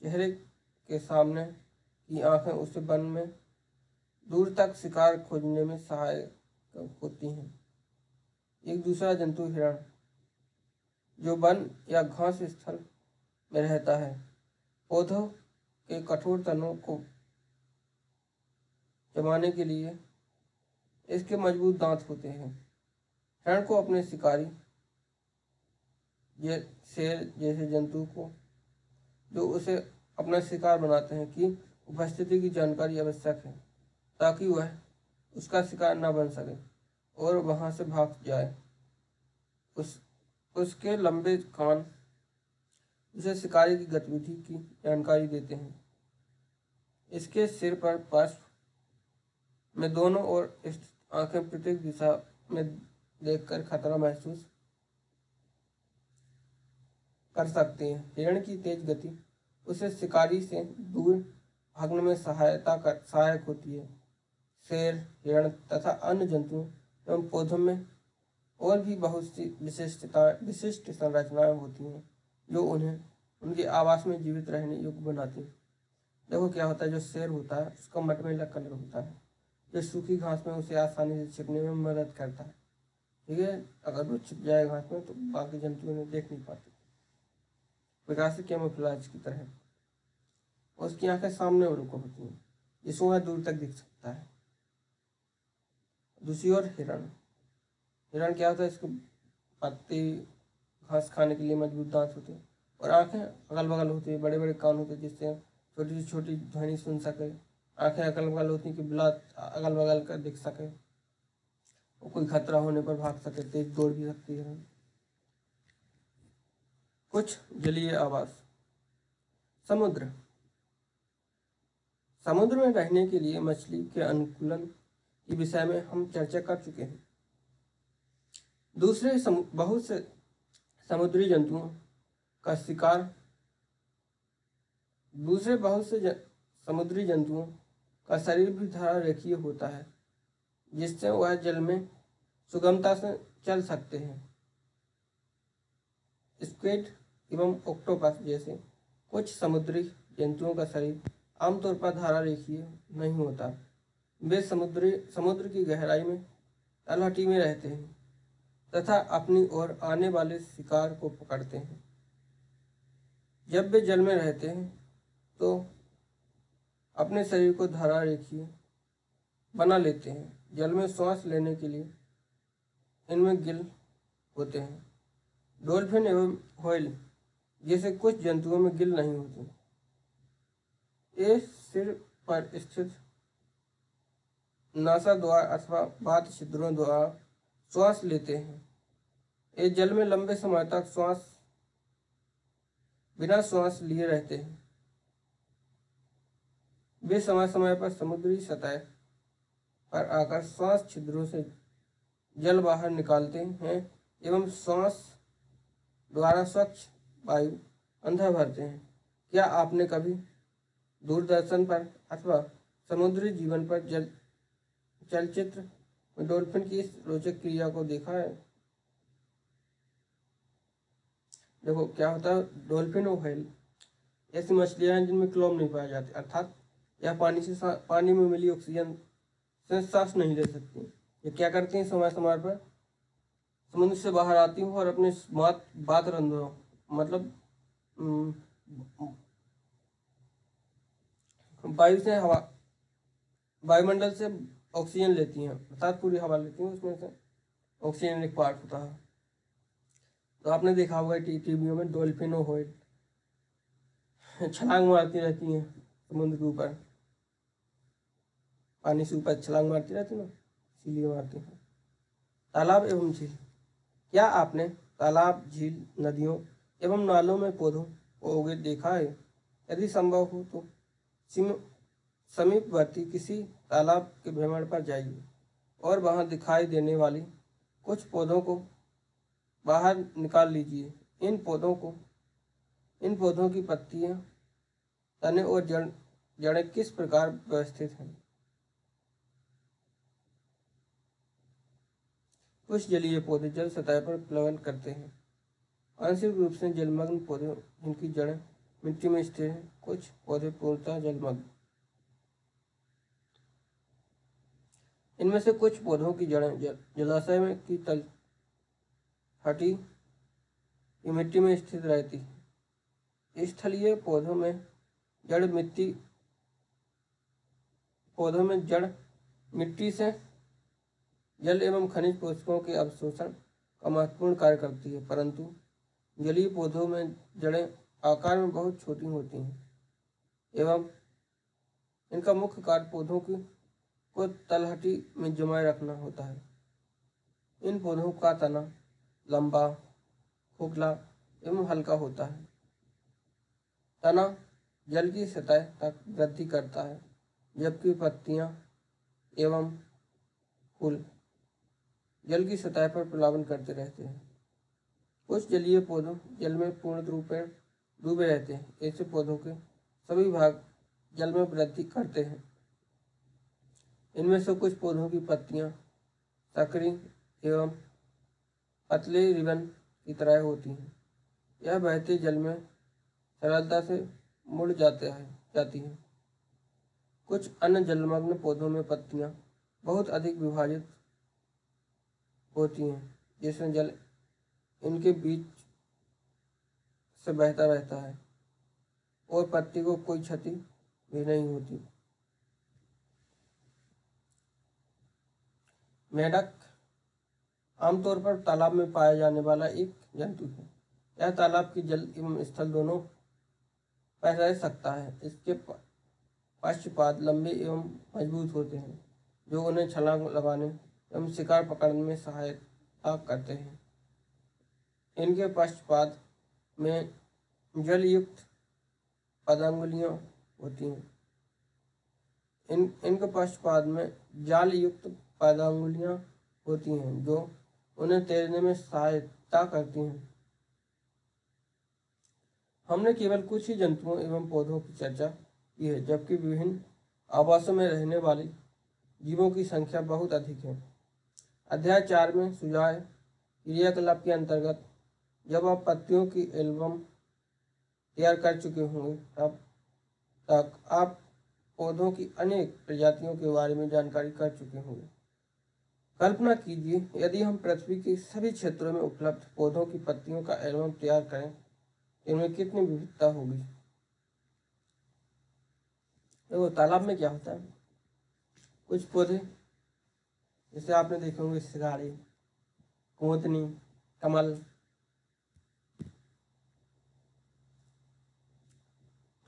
चेहरे के सामने की आंखें उसे वन में दूर तक शिकार खोजने में सहायक होती हैं। एक दूसरा जंतु हिरण जो वन या घास स्थल में रहता है। पौधों के कठोर तनों को जमाने के लिए इसके मजबूत दांत होते हैं। हिरण को अपने शिकारी शेर जैसे जंतु को जो उसे अपना शिकार बनाते हैं की उपस्थिति की जानकारी आवश्यक है, ताकि वह उसका शिकार न बन सके और वहां से भाग जाए। उसके लंबे कान उसे शिकारी की गतिविधि की जानकारी देते हैं। इसके सिर पर पार्श्व में दोनों ओर स्थित आंखें प्रत्येक दिशा में देखकर खतरा महसूस कर सकती हैं। हिरण की तेज गति उसे शिकारी से दूर भागने में सहायक होती है। शेर, हिरण तथा अन्य जंतुओं एवं पौधों में और भी बहुत सी विशिष्ट संरचनाएं होती हैं जो उन्हें उनके आवास में जीवित रहने योग्य बनाती हैं। देखो क्या होता है, जो शेर होता है उसका मटमैला कलर होता है, जो सूखी घास में उसे आसानी से छिपने में मदद करता है। ठीक है, अगर वो छिप जाए घास में तो बाकी जंतु उन्हें देख नहीं पाते। विकास कैमोफ्लेज की तरह उसकी आंखें सामने और रुको होती हैं, जिससे वह दूर तक दिख सकता है। दूसरी ओर हिरण क्या होता है, इसको पत्ती घास खाने के लिए मजबूत दांत होते हैं और आंखें अगल बगल होती है, बड़े बड़े कान होते हैं जिससे छोटी से छोटी ध्वनि सुन सके। आंखें अगल बगल होती हैं कि बिला अगल बगल कर दिख सके, और कोई खतरा होने पर भाग सके, तेज दौड़ भी सकती है। कुछ जलीय आवास। समुद्र में रहने के लिए मछली के अनुकूलन के विषय में हम चर्चा कर चुके हैं। बहुत से समुद्री जंतुओं का शिकार समुद्री जंतुओं का शरीर भी धारा रेखीय होता है, जिससे वह जल में सुगमता से चल सकते हैं। स्क्विड एवं ऑक्टोपस जैसे कुछ समुद्री जंतुओं का शरीर आमतौर पर धारा रेखीय नहीं होता। वे समुद्र की गहराई में तलहटी में रहते हैं तथा अपनी ओर आने वाले शिकार को पकड़ते हैं। जब वे जल में रहते हैं तो अपने शरीर को धारा रेखीय बना लेते हैं। जल में सांस लेने के लिए इनमें गिल होते हैं। डॉल्फिन एवं व्हेल जैसे कुछ जंतुओं में गिल नहीं होते। ये सिर पर स्थित नासा द्वार अथवा बात छिद्रों द्वारा श्वास लेते हैं। ये जल में लंबे समय तक बिना श्वास लिए रहते हैं। वे समय समय पर समुद्री सतह पर आकर श्वास छिद्रों से जल बाहर निकालते हैं एवं श्वास द्वारा स्वच्छ वायु अंदर भरते हैं। क्या आपने कभी दूरदर्शन पर अथवा समुद्री जीवन पर चलचित्र में डॉल्फिन की इस रोचक क्रिया को देखा है? देखो क्या होता है, डॉल्फिन और व्हेल ऐसी मछलियां हैं जिनमें क्लोम नहीं पाए जाते, अर्थात यह पानी में मिली ऑक्सीजन से सांस नहीं ले सकती। ये क्या करती हैं, समय समय पर समुद्र से बाहर आती हूँ और अपने बात रंध्रों मतलब वायुमंडल से ऑक्सीजन लेती हैं, अर्थात पूरी हवा लेती हैं, उसमें से ऑक्सीजन एक पार्ट होता है। तो आपने देखा होगा टीवियों में डॉल्फिन और व्हेल छलांग मारती रहती हैं समुद्र के ऊपर, पानी से ऊपर छलांग मारती रहती है ना, इसीलिए मारती हैं। तालाब एवं झील। क्या आपने तालाब, झील, नदियों एवं नालों में पौधों को उगे देखा है? यदि संभव हो तो समीपवर्ती किसी तालाब के भ्रमण पर जाइए और वहां दिखाई देने वाली कुछ पौधों को बाहर निकाल लीजिए। इन पौधों की पत्तियां, तने और जड़ें किस प्रकार व्यवस्थित हैं? कुछ जलीय पौधे जल सतह पर प्लवन करते हैं। आंशिक रूप से जलमग्न पौधे जिनकी जड़ें मिट्टी में स्थिर हैं। कुछ पौधे पूर्णतः जलमग्न। इनमें से कुछ पौधों की जड़ें जलाशय में की तलहटी की मिट्टी में स्थित रहती है। स्थलीय पौधों में जड़ मिट्टी से जल एवं खनिज पोषकों के अवशोषण का महत्वपूर्ण कार्य करती है, परंतु जलीय पौधों में जड़ें आकार में बहुत छोटी होती हैं एवं इनका मुख्य कार्य पौधों को तलहटी में जमाए रखना होता है। इन पौधों का तना लंबा, खोखला एवं हल्का होता है। तना जल की सतह तक वृद्धि करता है, जबकि पत्तियां एवं फूल जल की सतह पर प्लावन करते रहते हैं। कुछ जलीय पौधों जल में पूर्ण रूप में डूबे रहते हैं। ऐसे पौधों के सभी भाग जल में वृद्धि करते हैं। इनमें से कुछ पौधों की पत्तियां संकरी एवं पतले रिबन की तरह होती हैं। यह बहते जल में सरलता से मुड़ जाती हैं। कुछ अन्य जलमग्न पौधों में पत्तियां बहुत अधिक विभाजित होती हैं, जिसमें जल इनके बीच से बहता रहता है और पत्ती को कोई क्षति भी नहीं होती। मेंढक आमतौर पर तालाब में पाया जाने वाला एक जंतु है। यह तालाब की जल एवं स्थल दोनों पर रह सकता है। इसके पश्चपाद लंबे एवं मजबूत होते हैं, जो उन्हें छलांग लगाने एवं शिकार पकड़ने में सहायता करते हैं। इनके पश्चपाद में जल युक्त पदांगुलियां होती हैं। इनके पश्चपाद में जाल युक्त पदांगुलियां होती हैं, जो उन्हें तैरने में सहायता करती हैं। हमने केवल कुछ ही जंतुओं एवं पौधों की चर्चा की है, जबकि विभिन्न आवासों में रहने वाले जीवों की संख्या बहुत अधिक है। अध्याय 4 में सुझाए क्रियाकलाप के अंतर्गत जब आप पत्तियों की एल्बम तैयार कर चुके होंगे, तब तक आप पौधों की अनेक प्रजातियों के बारे में जानकारी कर चुके होंगे। कल्पना कीजिए, यदि हम पृथ्वी के सभी क्षेत्रों में उपलब्ध पौधों की पत्तियों का एल्बम तैयार करें, इनमें कितनी विविधता होगी। देखो, तालाब में क्या होता है, कुछ पौधे जैसे आपने देखे होंगे सिंघाड़े, कोतनी, कमल,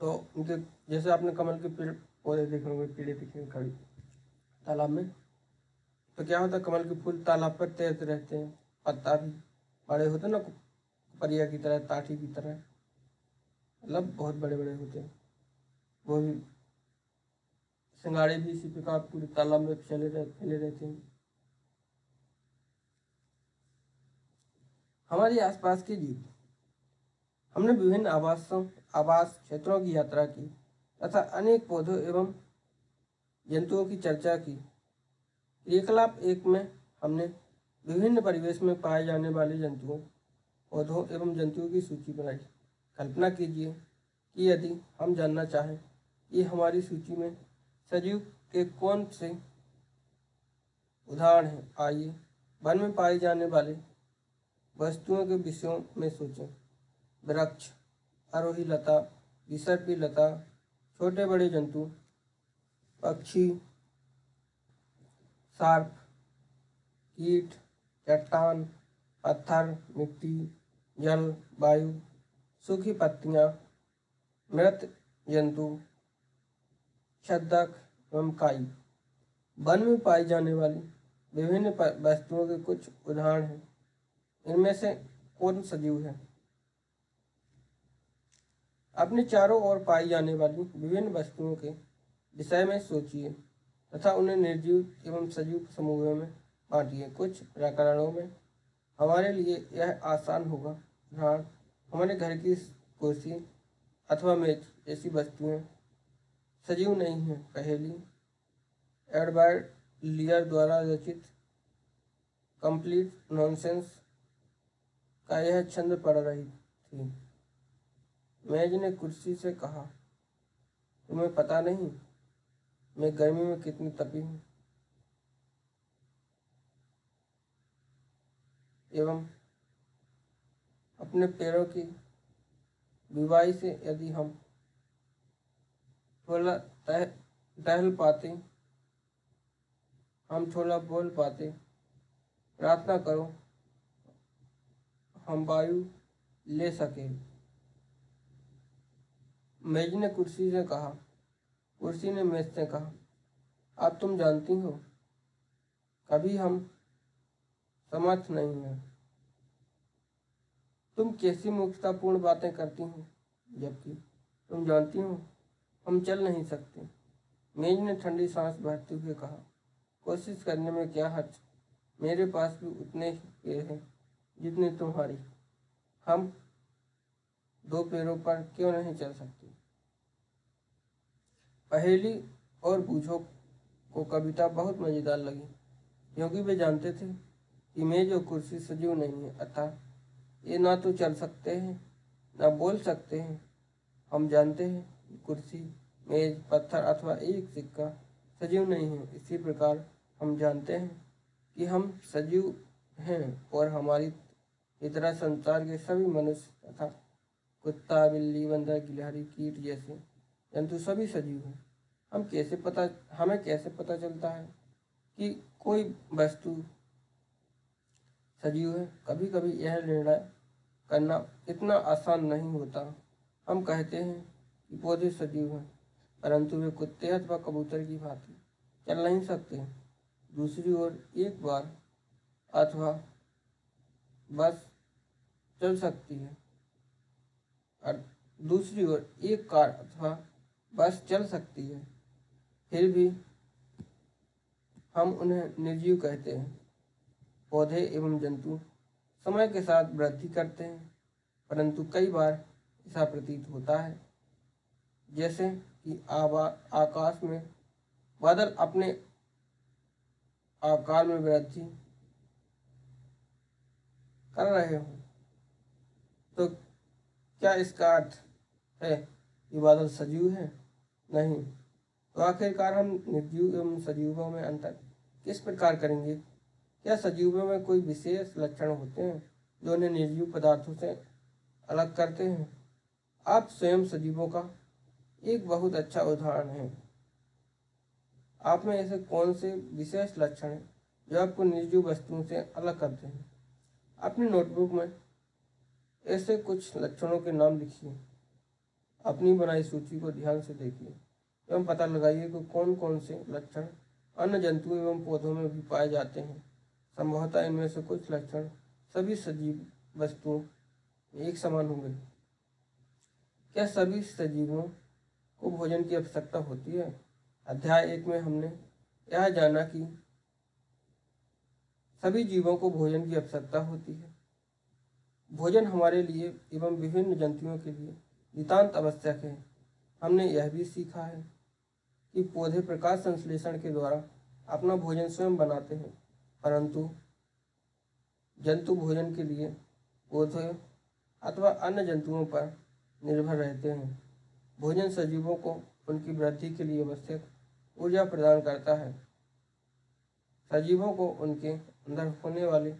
तो उनके जैसे आपने कमल के पेड़ पौधे देखे होंगे, पीले दिखे खड़ी तालाब में, तो क्या होता है, कमल के फूल तालाब पर तैरते रहते हैं। पत्ता भी बड़े होते हैं ना, परिया की तरह, ताठी की तरह, मतलब बहुत बड़े बड़े होते हैं। वो भी सिंघाड़े भी इसी प्रकार पूरे तालाब में फैले रहते हैं। हमारे आसपास के जीव, हमने विभिन्न आवास क्षेत्रों की यात्रा की तथा अनेक पौधों एवं जंतुओं की चर्चा की। क्रियाकलाप 1 में हमने विभिन्न परिवेश में पाए जाने वाले जंतुओं, पौधों एवं जंतुओं की सूची बनाई। कल्पना कीजिए कि यदि हम जानना चाहें कि हमारी सूची में सजीव के कौन से उदाहरण हैं, आइए वन में पाई जाने वाले वस्तुओं के विषयों में सोचें। वृक्ष, आरोही लता, विसर्पी लता, छोटे बड़े जंतु, पक्षी, सार्प, कीट, चट्टान, पत्थर, मिट्टी, जल, वायु, सूखी पत्तियां, मृत जंतु, छद्मक एवं काई। वन में पाई जाने वाली विभिन्न वस्तुओं के कुछ उदाहरण हैं। इनमें से कौन सजीव है? अपने चारों ओर पाई जाने वाली विभिन्न वस्तुओं के विषय में सोचिए तथा उन्हें निर्जीव एवं सजीव समूहों में बांटिए। कुछ प्रकरणों में हमारे लिए यह आसान होगा। उदाहरण, हमारे घर की कुर्सी अथवा मेज जैसी वस्तुएं सजीव नहीं हैं। पहेली, एडवर्ड लियर द्वारा रचित कंप्लीट नॉनसेंस का यह छंद पढ़ रही थी। मेज ने कुर्सी से कहा, तुम्हें पता नहीं मैं गर्मी में कितनी तपी हूँ। एवं अपने पैरों की विवाही से यदि हम थोड़ा टहल पाते, हम थोड़ा बोल पाते, प्रार्थना करो हम वायु ले सके। मेज ने कुर्सी से कहा, कुर्सी ने मेज से कहा, अब तुम जानती हो कभी हम समर्थ नहीं हैं। तुम कैसी मूर्खतापूर्ण बातें करती हो, जबकि तुम जानती हो हम चल नहीं सकते। मेज ने ठंडी सांस भरते हुए कहा, कोशिश करने में क्या हर्ज, मेरे पास भी उतने ही पैर हैं जितने तुम्हारी। हम 2 पैरों पर क्यों नहीं चल सकते। पहेली और बूझो को कविता बहुत मजेदार लगी, क्योंकि वे जानते थे कि मेज और कुर्सी सजीव नहीं है, अतः ये ना तो चल सकते हैं ना बोल सकते हैं। हम जानते हैं कि कुर्सी, मेज, पत्थर अथवा एक सिक्का सजीव नहीं है। इसी प्रकार हम जानते हैं कि हम सजीव हैं और हमारी इतना संसार के सभी मनुष्य तथा कुत्ता, बिल्ली, बंदर, गिलहरी, कीट जैसे जंतु सभी सजीव हैं। हमें कैसे पता चलता है कि कोई वस्तु सजीव है। कभी कभी यह निर्णय करना इतना आसान नहीं होता। हम कहते हैं कि पौधे सजीव हैं, परंतु वे कुत्ते अथवा कबूतर की भांति चल नहीं सकते। दूसरी ओर एक बार अथवा बस चल सकती है, और दूसरी ओर एक कार अथवा बस चल सकती है, फिर भी हम उन्हें निर्जीव कहते हैं। पौधे एवं जंतु समय के साथ वृद्धि करते हैं, परंतु कई बार ऐसा प्रतीत होता है जैसे कि आकाश में बादल अपने आकार में वृद्धि कर रहे हों। तो क्या इसका अर्थ है कि बादल सजीव है? नहीं। तो आखिरकार हम निर्जीव एवं सजीवों में अंतर किस प्रकार करेंगे? क्या सजीवों में कोई विशेष लक्षण होते हैं जो उन्हें निर्जीव पदार्थों से अलग करते हैं? आप स्वयं सजीवों का एक बहुत अच्छा उदाहरण हैं। आप में ऐसे कौन से विशेष लक्षण हैं जो आपको निर्जीव वस्तुओं से अलग करते हैं? अपनी नोटबुक में ऐसे कुछ लक्षणों के नाम लिखिए। अपनी बनाई सूची को ध्यान से देखिए एवं पता लगाइए कि कौन कौन से लक्षण अन्य जंतुओं एवं पौधों में भी पाए जाते हैं। संभवतः इनमें से कुछ लक्षण सभी सजीव वस्तुओं में एक समान होंगे। क्या सभी सजीवों को भोजन की आवश्यकता होती है? अध्याय 1 में हमने यह जाना कि सभी जीवों को भोजन की आवश्यकता होती है। भोजन हमारे लिए एवं विभिन्न जंतुओं के लिए नितांत आवश्यक है। हमने यह भी सीखा है कि पौधे प्रकाश संश्लेषण के द्वारा अपना भोजन स्वयं बनाते हैं, परंतु जंतु भोजन के लिए पौधे अथवा अन्य जंतुओं पर निर्भर रहते हैं। भोजन सजीवों को उनकी वृद्धि के लिए आवश्यक ऊर्जा प्रदान करता है। सजीवों को उनके अंदर होने वाले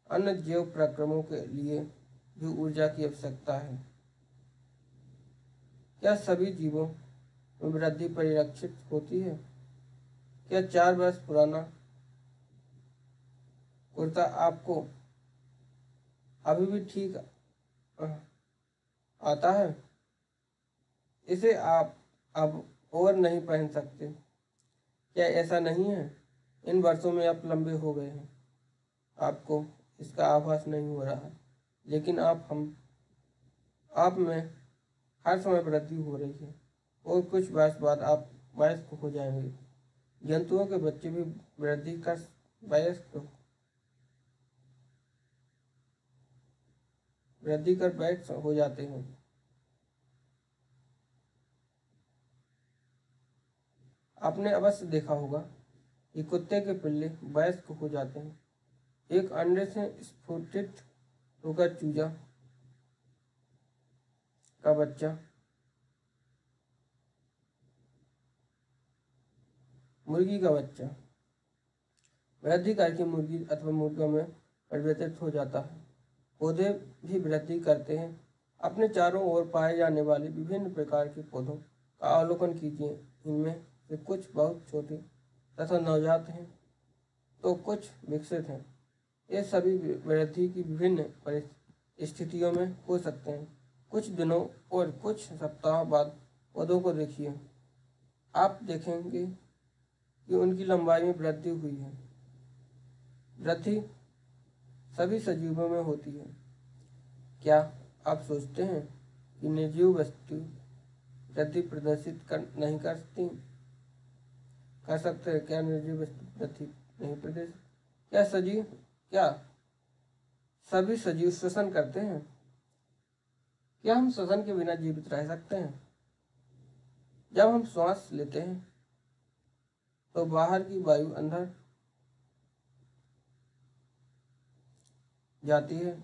अन्य जैव प्रक्रमों के लिए भी ऊर्जा की आवश्यकता है। क्या सभी जीवों में वृद्धि परिलक्षित होती है? क्या 4 वर्ष पुराना कुर्ता आपको अभी भी ठीक आता है? इसे आप अब और नहीं पहन सकते। क्या ऐसा नहीं है? इन वर्षों में आप लंबे हो गए हैं, आपको इसका आभास नहीं हो रहा, लेकिन आप में हर समय वृद्धि हो रही है और कुछ वर्ष बाद आप वयस्क हो जाएंगे। जंतुओं के बच्चे भी वृद्धि कर वयस्क हो जाते हैं। आपने अवश्य देखा होगा कि कुत्ते के पिल्ले वयस्क हो जाते हैं। एक अंडे से स्फुटित होकर चूजा का बच्चा मुर्गी का बच्चा वृद्धि करके मुर्गी अथवा मुर्गा में परिवर्तित हो जाता है पौधे भी वृद्धि करते हैं। अपने चारों ओर पाए जाने वाले विभिन्न प्रकार के पौधों का अवलोकन कीजिए। इनमें से कुछ बहुत छोटे तथा नवजात हैं तो कुछ विकसित हैं। ये सभी वृद्धि की विभिन्न स्थितियों में हो सकते हैं। कुछ दिनों और कुछ सप्ताह बाद पौधों को देखिए, आप देखेंगे कि उनकी लंबाई में वृद्धि हुई है। वृद्धि सभी सजीवों में होती है। क्या आप सोचते हैं कि निर्जीव वस्तु वृद्धि प्रदर्शित नहीं कर सकते हैं? क्या निर्जीव वस्तु वृद्धि नहीं प्रदर्शित? क्या सभी सजीव श्वसन करते हैं? क्या हम श्वसन के बिना जीवित रह सकते हैं? जब हम श्वास लेते हैं तो बाहर की वायु अंदर जाती है।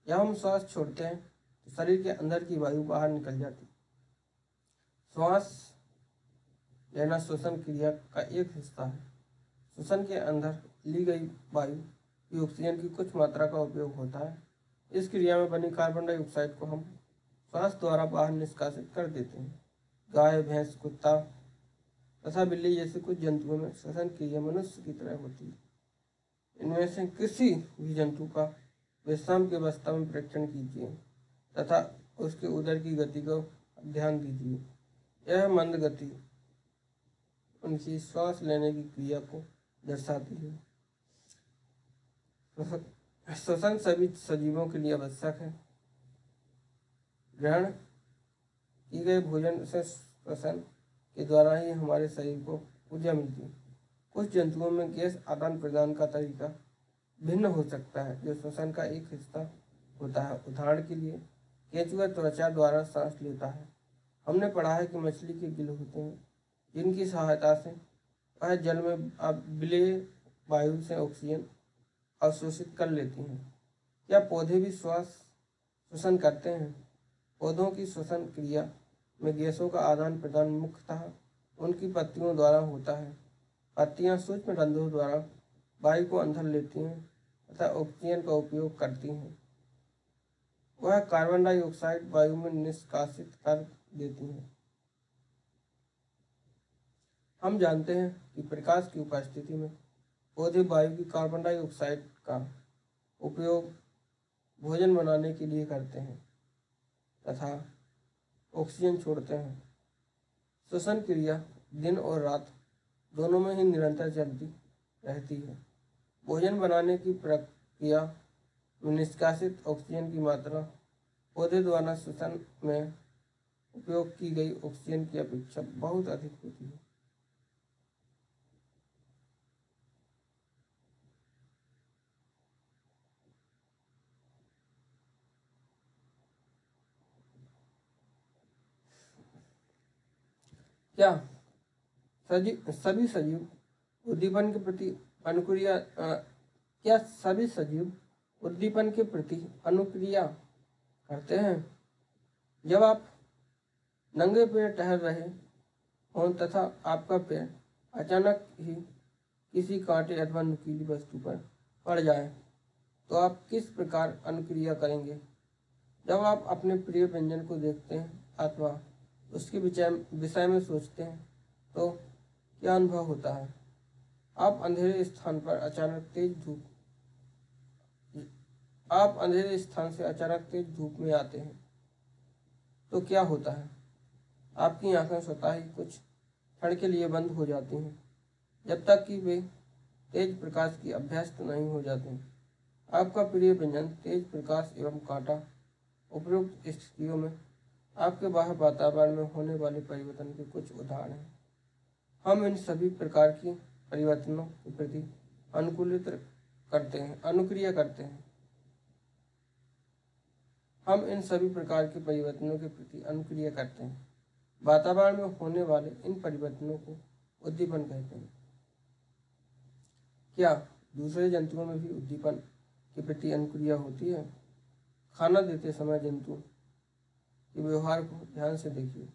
जब हम श्वास छोड़ते हैं तो शरीर के अंदर की वायु बाहर निकल जाती है। श्वास लेना श्वसन क्रिया का एक हिस्सा है। श्वसन के अंदर ली गई वायु की ऑक्सीजन की कुछ मात्रा का उपयोग होता है। इस क्रिया में बनी कार्बन डाइऑक्साइड को हम श्वास द्वारा बाहर निष्कासित कर देते हैं। गाय, भैंस, कुत्ता तथा बिल्ली जैसे कुछ जंतुओं में श्वसन क्रिया मनुष्य की तरह होती है। इनमें से किसी भी जंतु का विश्राम की अवस्था में परीक्षण कीजिए तथा उसके उदर की गति को ध्यान दीजिए। यह मंद गति उनकी श्वास लेने की क्रिया को दर्शाती है। श्वसन सभी सजीवों के लिए आवश्यक है। ग्रहण की गए भोजन से श्वसन के द्वारा ही हमारे शरीर को ऊर्जा मिलती है। कुछ जंतुओं में गैस आदान प्रदान का तरीका भिन्न हो सकता है जो श्वसन का एक हिस्सा होता है। उदाहरण के लिए केंचुआ त्वचा द्वारा सांस लेता है। हमने पढ़ा है कि मछली के गिल होते हैं जिनकी सहायता से वह जल में विलेय वायु से ऑक्सीजन अवशोषित कर लेती हैं। क्या पौधे भी श्वसन करते हैं? पौधों की श्वसन क्रिया में गैसों का आदान प्रदान मुख्यतः उनकी पत्तियों द्वारा होता है। पत्तियां सूक्ष्म रंध्रों द्वारा वायु को अंदर लेती हैं तथा ऑक्सीजन का उपयोग करती हैं। वह कार्बन डाइऑक्साइड वायु में निष्कासित कर देती हैं। हम जानते हैं कि प्रकाश की उपस्थिति में पौधे वायु की कार्बन डाइऑक्साइड का उपयोग भोजन बनाने के लिए करते हैं तथा ऑक्सीजन छोड़ते हैं। श्वसन क्रिया दिन और रात दोनों में ही निरंतर चलती रहती है। भोजन बनाने की प्रक्रिया में निष्कासित ऑक्सीजन की मात्रा पौधे द्वारा श्वसन में उपयोग की गई ऑक्सीजन की अपेक्षा बहुत अधिक होती है। क्या सभी सजीव उद्दीपन के प्रति अनुक्रिया करते हैं? जब आप नंगे पैर टहल रहे हों तथा आपका पैर अचानक ही किसी कांटे अथवा नुकीली वस्तु पर पड़ जाए तो आप किस प्रकार अनुक्रिया करेंगे? जब आप अपने प्रिय व्यंजन को देखते हैं अथवा उसके विषय में सोचते हैं तो क्या अनुभव होता है? आप अंधेरे स्थान से अचानक तेज धूप में आते हैं तो क्या होता है? आपकी आंखें स्वतः ही कुछ क्षण के लिए बंद हो जाती हैं जब तक कि वे तेज प्रकाश की अभ्यस्त नहीं हो जाते। आपका प्रिय व्यंजन, तेज प्रकाश एवं कांटा उपयुक्त स्थितियों में आपके बाह्य वातावरण में होने वाले परिवर्तन के कुछ उदाहरण हैं। हम इन सभी प्रकार की परिवर्तनों के प्रति अनुक्रिया करते हैं। हम इन सभी प्रकार के परिवर्तनों के प्रति अनुक्रिया करते हैं। वातावरण में होने वाले इन परिवर्तनों को उद्दीपन कहते हैं। क्या दूसरे जंतुओं में भी उद्दीपन के प्रति अनुक्रिया होती है? खाना देते समय जंतु के व्यवहार को ध्यान से देखिए।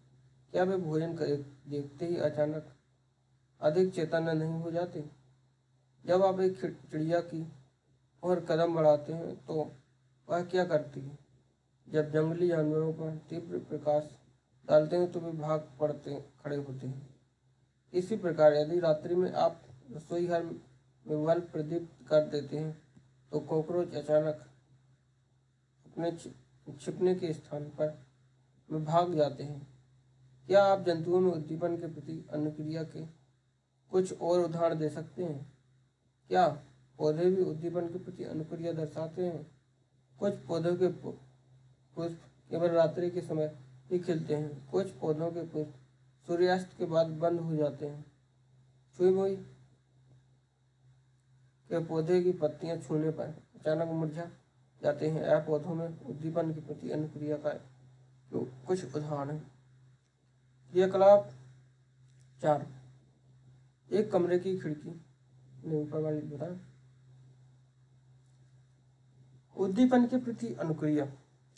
क्या वे भोजन देखते ही अचानक अधिक चैतन्य नहीं हो जाते? जब आप एक चिड़िया की ओर कदम बढ़ाते हैं तो वह क्या करती है? जब जंगली जानवरों पर तीव्र प्रकाश डालते हैं तो वे भाग पड़ते खड़े होते हैं। इसी प्रकार यदि रात्रि में आप रसोई घर में बल्ब प्रदीप्त कर देते हैं तो कॉकरोच अचानक अपने छिपने के स्थान पर में भाग जाते हैं। क्या आप जंतुओं में उद्दीपन के प्रति अनुक्रिया के कुछ और उदाहरण दे सकते हैं? क्या पौधे भी उद्दीपन के प्रति अनुक्रिया दर्शाते हैं? कुछ पौधों के पुष्प केवल रात्रि के समय ही खिलते हैं। कुछ पौधों के पुष्प सूर्यास्त के बाद बंद हो जाते हैं। छुई मुई के पौधे की पत्तियां छूने पर अचानक मुरझा जाते हैं। यह पौधों में उद्दीपन के प्रति अनुक्रिया का कुछ उदाहरण है। क्रियाकलाप 4। एक कमरे की खिड़की ने ऊपर वाली बताया। उद्दीपन के प्रति अनुक्रिया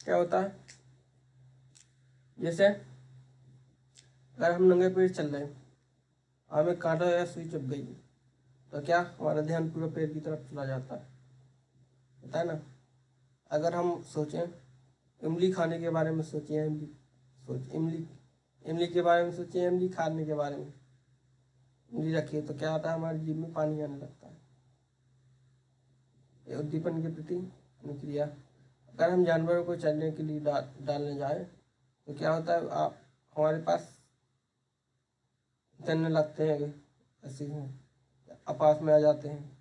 क्या होता है? जैसे अगर हम नंगे पैर चल रहे हैं, हमें कांटा या सुई चुभ गई तो क्या हमारा ध्यान पूरा पैर की तरफ चला जाता है, पता है ना। अगर हम सोचें इमली खाने के बारे में, इमली के बारे में सोचें, इमली खाने के बारे में, इमली रखिए तो क्या होता है, हमारी जीभ में पानी आने लगता है। ये उद्दीपन के प्रति अनुक्रिया। अगर हम जानवरों को चलने के लिए डालने जाए तो क्या होता है, आप हमारे पास चलने लगते हैं, ऐसे पास में आ जाते हैं।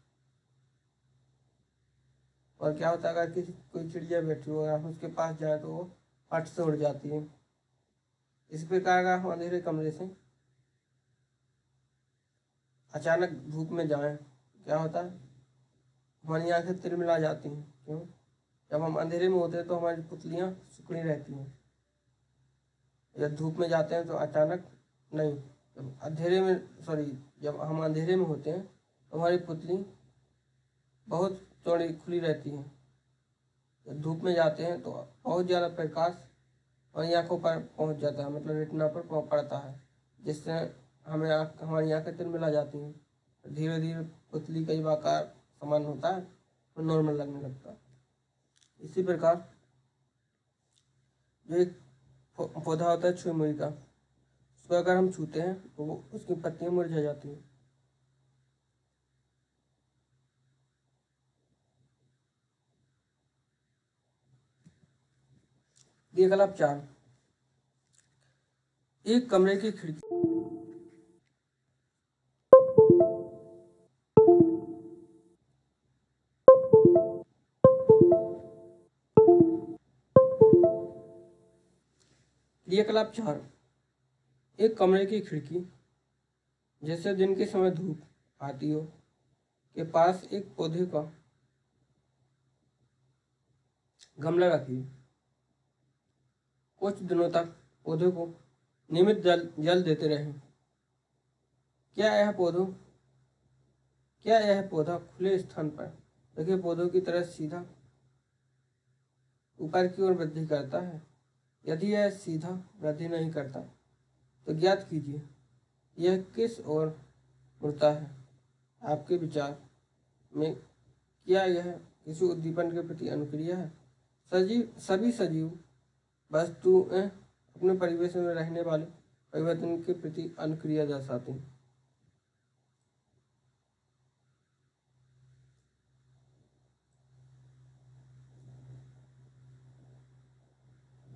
और क्या होता है, अगर कोई चिड़िया बैठी हो आप उसके पास जाए तो वो फट से उड़ जाती है। इस प्रकार का हम अंधेरे कमरे से अचानक धूप में जाएं, क्या होता है, हमारी आंखें तिलमिला जाती हैं। क्यों? जब हम अंधेरे में होते हैं तो हमारी पुतलियां सिकुड़ी रहती हैं। जब धूप में जाते हैं तो अचानक नहीं, जब हम अंधेरे में होते हैं तो हमारी पुतली बहुत चौड़ी खुली रहती है। जब धूप में जाते हैं तो बहुत ज़्यादा प्रकाश हमारी आँखों पर पहुंच जाता है, मतलब रेटिना पर पड़ता है, जिससे हमारी आँखें तिलमिला जाती हैं। धीरे धीरे पुतली कई आकार समान होता है तो नॉर्मल लगने लगता है। इसी प्रकार जो एक पौधा होता है छुई मुई का, उसको अगर हम छूते हैं तो उसकी पत्तियां मुरझा जाती हैं। क्रियाकलाप 4। एक कमरे की खिड़की क्रियाकलाप 4। एक कमरे की खिड़की, जैसे दिन के समय धूप आती हो, के पास एक पौधे का गमला रखिए। कुछ दिनों तक पौधे को नियमित जल देते रहें। क्या यह पौधा खुले स्थान पर रखे पौधों की तरह सीधा ऊपर की ओर वृद्धि करता है? यदि यह सीधा वृद्धि नहीं करता तो ज्ञात कीजिए यह किस ओर मुड़ता है। आपके विचार में क्या यह किसी उद्दीपन के प्रति अनुक्रिया है? सभी सजीव वस्तुएं अपने परिवेश में रहने वाले परिवर्तन के प्रति अनुक्रिया दर्शाते हैं।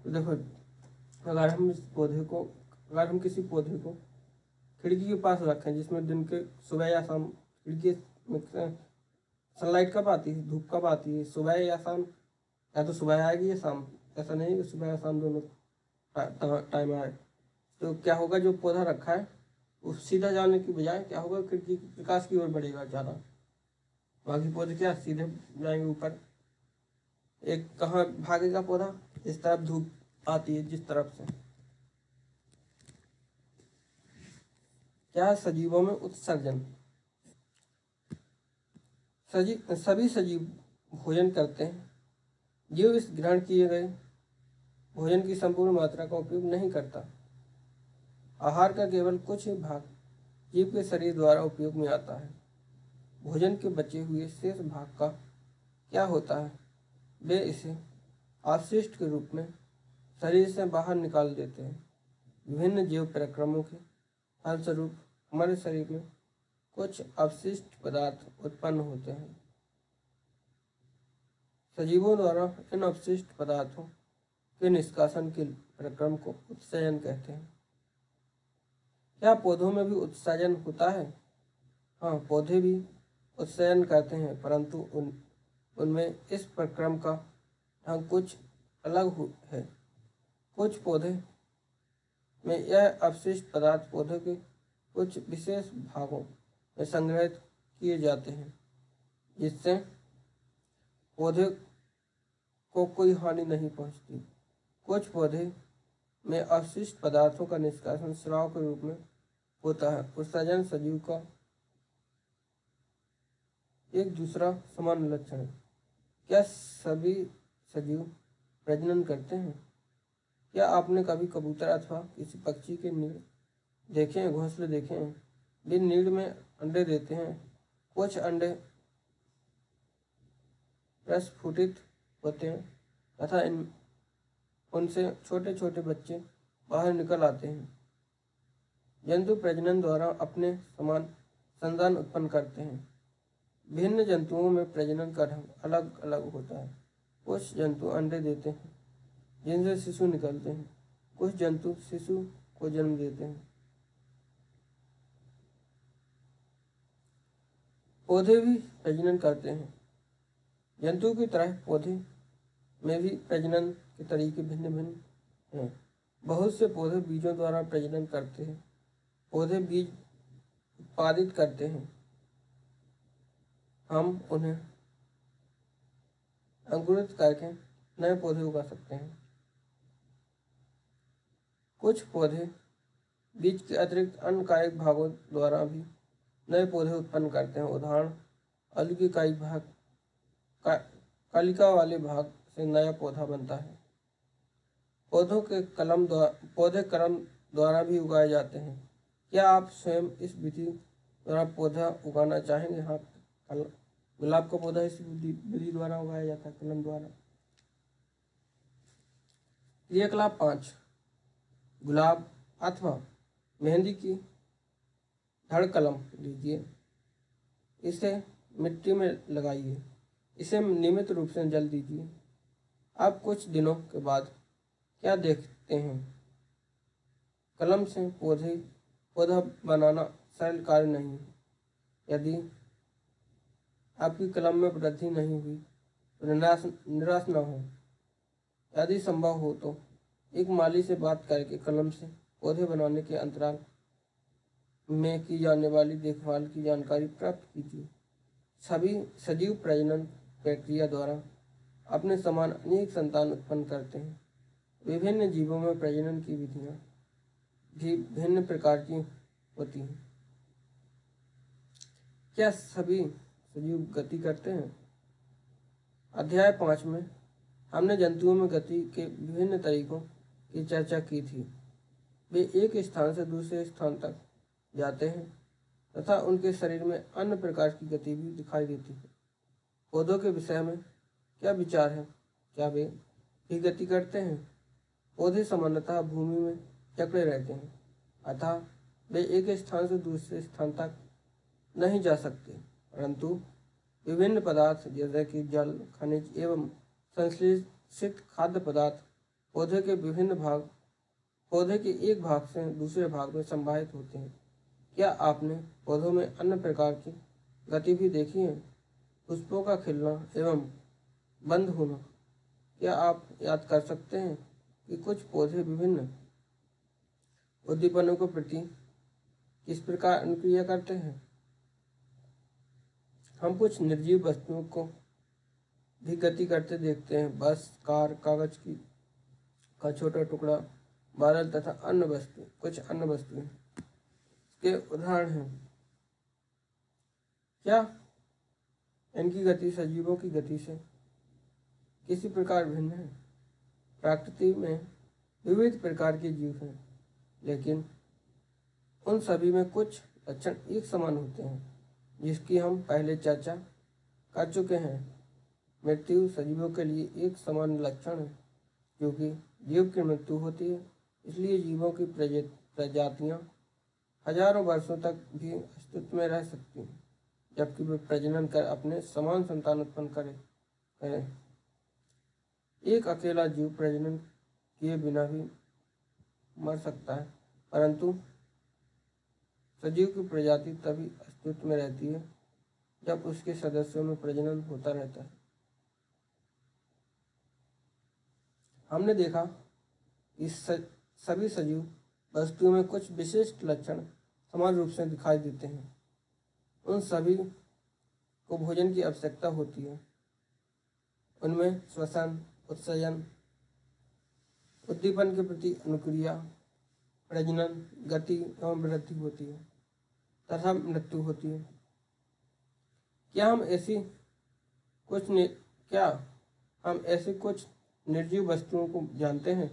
तो देखो, अगर हम किसी पौधे को खिड़की के पास रखें जिसमें दिन के सुबह या शाम, खिड़की में सनलाइट कब आती है, धूप कब आती है, सुबह या शाम, या तो सुबह आएगी या शाम, ऐसा नहीं कि सुबह या शाम दोनों टाइम आए। तो क्या होगा, जो पौधा रखा है वो सीधा जाने की बजाय क्या होगा, खिड़की के प्रकाश की ओर बढ़ेगा ज़्यादा। बाकी पौधे क्या सीधे जाएंगे ऊपर। एक कहाँ भागेगा पौधा, इस तरफ धूप आती है जिस तरफ से। क्या सजीवों में उत्सर्जन। सभी सजीव भोजन करते हैं। जीव इस ग्रहण किए गए भोजन की संपूर्ण मात्रा का उपयोग नहीं करता। आहार का केवल कुछ ही भाग जीव के शरीर द्वारा उपयोग में आता है। भोजन के बचे हुए शेष भाग का क्या होता है? वे इसे अपशिष्ट के रूप में शरीर से बाहर निकाल देते हैं। विभिन्न जीव परिक्रमों के फलस्वरूप हमारे शरीर में कुछ अपशिष्ट पदार्थ उत्पन्न होते हैं। सजीवों द्वारा इन अपशिष्ट पदार्थों के निष्कासन के प्रक्रम को उत्सर्जन कहते हैं। क्या पौधों में भी उत्सर्जन होता है? हाँ, पौधे भी उत्सर्जन करते हैं, परंतु उनमें इस प्रक्रम का ढंग कुछ अलग है। कुछ पौधे में यह अपशिष्ट पदार्थ पौधे के कुछ विशेष भागों में संग्रहित किए जाते हैं, जिससे पौधे को कोई हानि नहीं पहुंचती। कुछ पौधे में अपशिष्ट पदार्थों का निष्कासन स्राव के रूप में होता है। उत्सर्जन सजीव का एक दूसरा समान लक्षण है। क्या सभी सजीव प्रजनन करते हैं? क्या आपने कभी कबूतर अथवा किसी पक्षी के नीड़ देखे हैं, घोंसले देखे हैं? वे नीड़ में अंडे देते हैं। कुछ अंडे प्रस्फुटित होते हैं तथा उनसे छोटे छोटे बच्चे बाहर निकल आते हैं। जंतु प्रजनन द्वारा अपने समान संतान उत्पन्न करते हैं। भिन्न जंतुओं में प्रजनन का ढंग अलग अलग होता है। कुछ जंतु अंडे देते हैं जिनसे शिशु निकलते हैं। कुछ जंतु शिशु को जन्म देते हैं। पौधे भी प्रजनन करते हैं। जंतु की तरह पौधे में भी प्रजनन के तरीके भिन्न भिन्न हैं। बहुत से पौधे बीजों द्वारा प्रजनन करते हैं। पौधे बीज उत्पादित करते हैं। हम उन्हें अंकुरित करके नए पौधे उगा सकते हैं। कुछ पौधे बीज के अतिरिक्त अन्य कायिक भागों द्वारा भी नए पौधे उत्पन्न करते हैं। उदाहरण, आलू के कायिक भाग कलिका वाले भाग से नया पौधा बनता है। पौधे कलम द्वारा भी उगाए जाते हैं। क्या आप स्वयं इस विधि द्वारा पौधा उगाना चाहेंगे? हाँ, गुलाब का पौधा इस विधि द्वारा उगाया जाता है, कलम द्वारा। क्रियाकलाप 5, गुलाब अथवा मेहंदी की धड़ कलम लीजिए। इसे मिट्टी में लगाइए। इसे नियमित रूप से जल दीजिए। आप कुछ दिनों के बाद क्या देखते हैं? कलम से पौधा बनाना सरल कार्य नहीं है। यदि आपकी कलम में वृद्धि नहीं हुई तो निराश न हो। यदि संभव हो तो एक माली से बात करके कलम से पौधे बनाने के अंतराल में की जाने वाली देखभाल की जानकारी प्राप्त कीजिए। सभी सजीव प्रजनन प्रक्रिया द्वारा अपने समान अनेक संतान उत्पन्न करते हैं। विभिन्न जीवों में प्रजनन की विधियां भी भिन्न प्रकार की होती हैं। क्या सभी सजीव गति करते हैं? अध्याय 5 में हमने जंतुओं में गति के विभिन्न तरीकों की चर्चा की थी। वे एक स्थान से दूसरे स्थान तक जाते हैं तथा उनके शरीर में अन्य प्रकार की गति भी दिखाई देती है। पौधों के विषय में क्या विचार है? क्या वे भी गति करते हैं? पौधे सामान्यतः भूमि में जकड़े रहते हैं, अतः वे एक स्थान से दूसरे स्थान तक नहीं जा सकते, परंतु विभिन्न पदार्थ जैसे कि जल, खनिज एवं संश्लेषित खाद्य पदार्थ पौधे के एक भाग से दूसरे भाग में संवाहित होते हैं। क्या आपने पौधों में अन्य प्रकार की गति भी देखी है? पुष्पों का खिलना एवं बंद होना। क्या आप याद कर सकते हैं कि कुछ पौधे विभिन्न उद्दीपनों के प्रति किस प्रकार अनुक्रिया करते हैं? हम कुछ निर्जीव वस्तुओं को भी गति करते देखते हैं। बस, कार, कागज का छोटा टुकड़ा, बादल तथा कुछ अन्य वस्तुएं के उदाहरण हैं। क्या इनकी गति सजीवों की गति से किसी प्रकार भिन्न है? प्रकृति में विविध प्रकार के जीव हैं, लेकिन उन सभी में कुछ लक्षण एक समान होते हैं, जिसकी हम पहले चर्चा कर चुके हैं। मृत्यु सजीवों के लिए एक सामान्य लक्षण है, क्योंकि जीव की मृत्यु होती है, इसलिए जीवों की प्रजातियां हजारों वर्षों तक भी अस्तित्व में रह सकती हैं, जबकि वे प्रजनन कर अपने समान संतान उत्पन्न करें। एक अकेला जीव प्रजनन किए बिना भी मर सकता है, परंतु सजीव की प्रजाति तभी अस्तित्व में रहती है जब उसके सदस्यों में प्रजनन होता रहता है। हमने देखा कि सभी सजीव वस्तुओं में कुछ विशिष्ट लक्षण समान रूप से दिखाई देते हैं। उन सभी को भोजन की आवश्यकता होती है। उनमें श्वसन, उत्सर्जन, उद्दीपन के प्रति अनुक्रिया, प्रजनन, गति एवं वृद्धि होती है तथा मृत्यु होती है। क्या हम ऐसी कुछ निर्जीव वस्तुओं को जानते हैं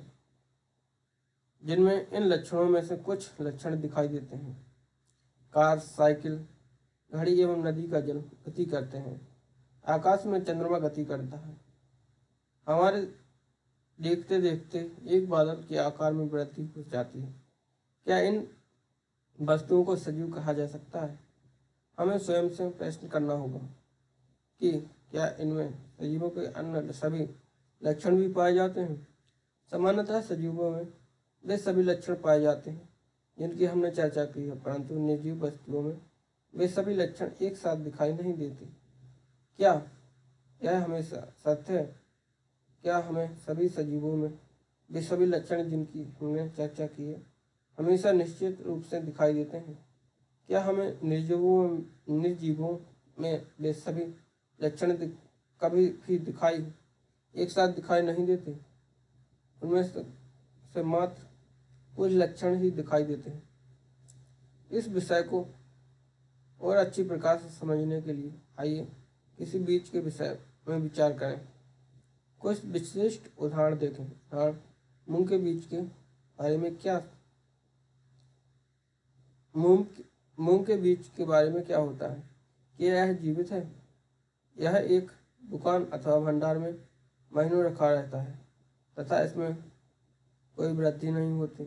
जिनमें इन लक्षणों में से कुछ लक्षण दिखाई देते हैं? कार, साइकिल, घड़ी एवं नदी का जल गति करते हैं। आकाश में चंद्रमा गति करता है। हमारे देखते देखते एक बादल के आकार में वृद्धि हो जाती है। क्या इन वस्तुओं को सजीव कहा जा सकता है? हमें स्वयं से प्रश्न करना होगा कि क्या इनमें सजीवों के अन्य सभी लक्षण भी पाए जाते हैं? सामान्यतः सजीवों में वे सभी लक्षण पाए जाते हैं जिनकी हमने चर्चा की है, परंतु निर्जीव वस्तुओं में वे सभी लक्षण एक साथ दिखाई नहीं देते। क्या यह हमेशा सत्य है? क्या हमें सभी सजीवों में वे सभी लक्षण जिनकी हमने चर्चा की है हमेशा निश्चित रूप से दिखाई देते हैं? क्या हमें निर्जीवों में वे सभी लक्षण कभी भी एक साथ दिखाई नहीं देते? उनमें से मात्र कुछ लक्षण ही दिखाई देते हैं। इस विषय को और अच्छी प्रकार से समझने के लिए आइए किसी बीज के विषय में विचार करें। कुछ विशिष्ट उदाहरण देखें। उदाहरण, मूंग के बीज के बारे में क्या मूंग के बीज के बारे में क्या होता है? क्या यह जीवित है? यह एक दुकान अथवा भंडार में महीनों रखा रहता है तथा इसमें कोई वृद्धि नहीं होती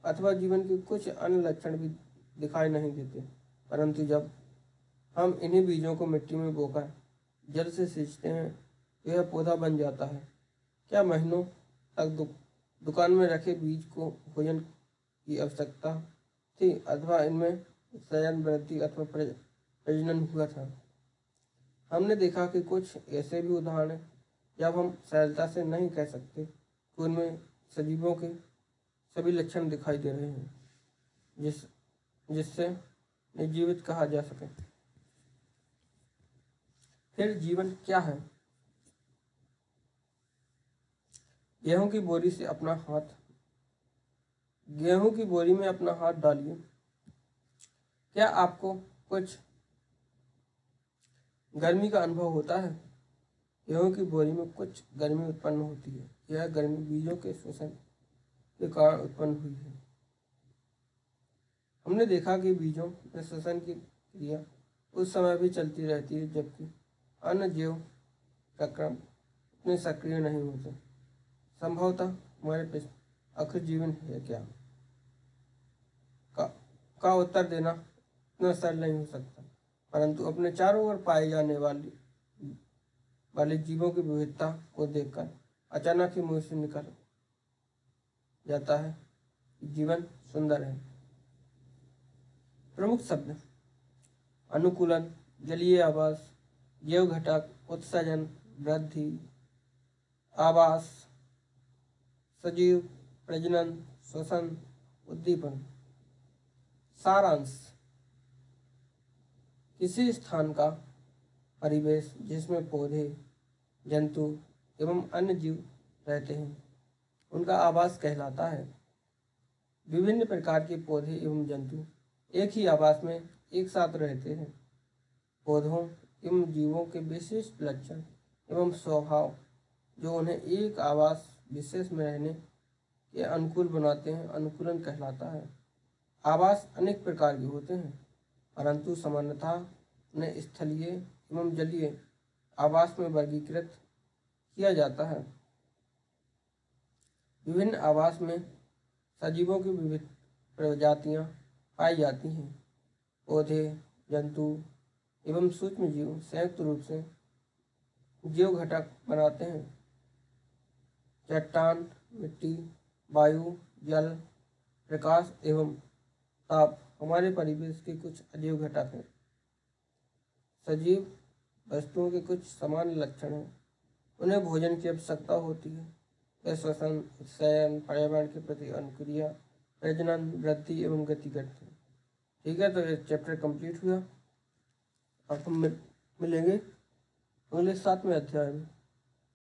अथवा जीवन के कुछ अन्य लक्षण भी दिखाई नहीं देते, परंतु जब हम इन्हीं बीजों को मिट्टी में बोकर जल से सींचते हैं तो यह पौधा बन जाता है। क्या महीनों तक दुकान में रखे बीज को भोजन की आवश्यकता थी अथवा इनमें संयन, वृद्धि अथवा प्रजनन हुआ था? हमने देखा कि कुछ ऐसे भी उदाहरण हैं जब हम सरलता से नहीं कह सकते कि उनमें सजीवों के सभी लक्षण दिखाई दे रहे हैं जिससे निर्जीवित कहा जा सके। फिर जीवन क्या है? गेहूं की बोरी में अपना हाथ डालिए। क्या आपको कुछ गर्मी का अनुभव होता है? गेहूं की बोरी में कुछ गर्मी उत्पन्न होती है। यह गर्मी बीजों के श्वसन के कारण उत्पन्न हुई है। हमने देखा कि बीजों में श्वसन की क्रिया उस समय भी चलती रहती है जबकि अन्य जीव प्रक्रम उतने सक्रिय नहीं होते। संभवतः हमारे पास आखिर जीवन है क्या का उत्तर देना इतना सरल नहीं हो सकता, परंतु अपने चारों ओर पाए जाने वाले जीवों की विविधता को देखकर अचानक ही मुंह से निकल जाता है कि जीवन सुंदर है। प्रमुख शब्द: अनुकूलन, जलीय आवास, जैव घटक, उत्सर्जन, वृद्धि, आवास, सजीव, प्रजनन, श्वसन, उद्दीपन। सारांश: किसी स्थान का परिवेश जिसमें पौधे, जंतु एवं अन्य जीव रहते हैं उनका आवास कहलाता है। विभिन्न प्रकार के पौधे एवं जंतु एक ही आवास में एक साथ रहते हैं। पौधों एवं जीवों के विशिष्ट लक्षण एवं स्वभाव जो उन्हें एक आवास विशेष में रहने के अनुकूल बनाते हैं अनुकूलन कहलाता है। आवास अनेक प्रकार के होते हैं, परंतु सामान्यतः उन्हें स्थलीय एवं जलीय आवास में वर्गीकृत किया जाता है। विभिन्न आवास में सजीवों की विविध प्रजातियां पाई जाती हैं। पौधे, जंतु एवं सूक्ष्म जीव संयुक्त रूप से जीव घटक बनाते हैं। चट्टान, मिट्टी, वायु, जल, प्रकाश एवं ताप हमारे परिवेश के कुछ अजीव घटक हैं। सजीव वस्तुओं के कुछ सामान्य लक्षण हैं। उन्हें भोजन की आवश्यकता होती है। वे श्वसन, उत्सर्जन, पर्यावरण के प्रति अनुक्रिया, प्रजनन, वृद्धि एवं गति करते हैं। ठीक है, तो ये चैप्टर कंप्लीट हुआ। अब हम मिलेंगे अगले 7वें अध्याय में।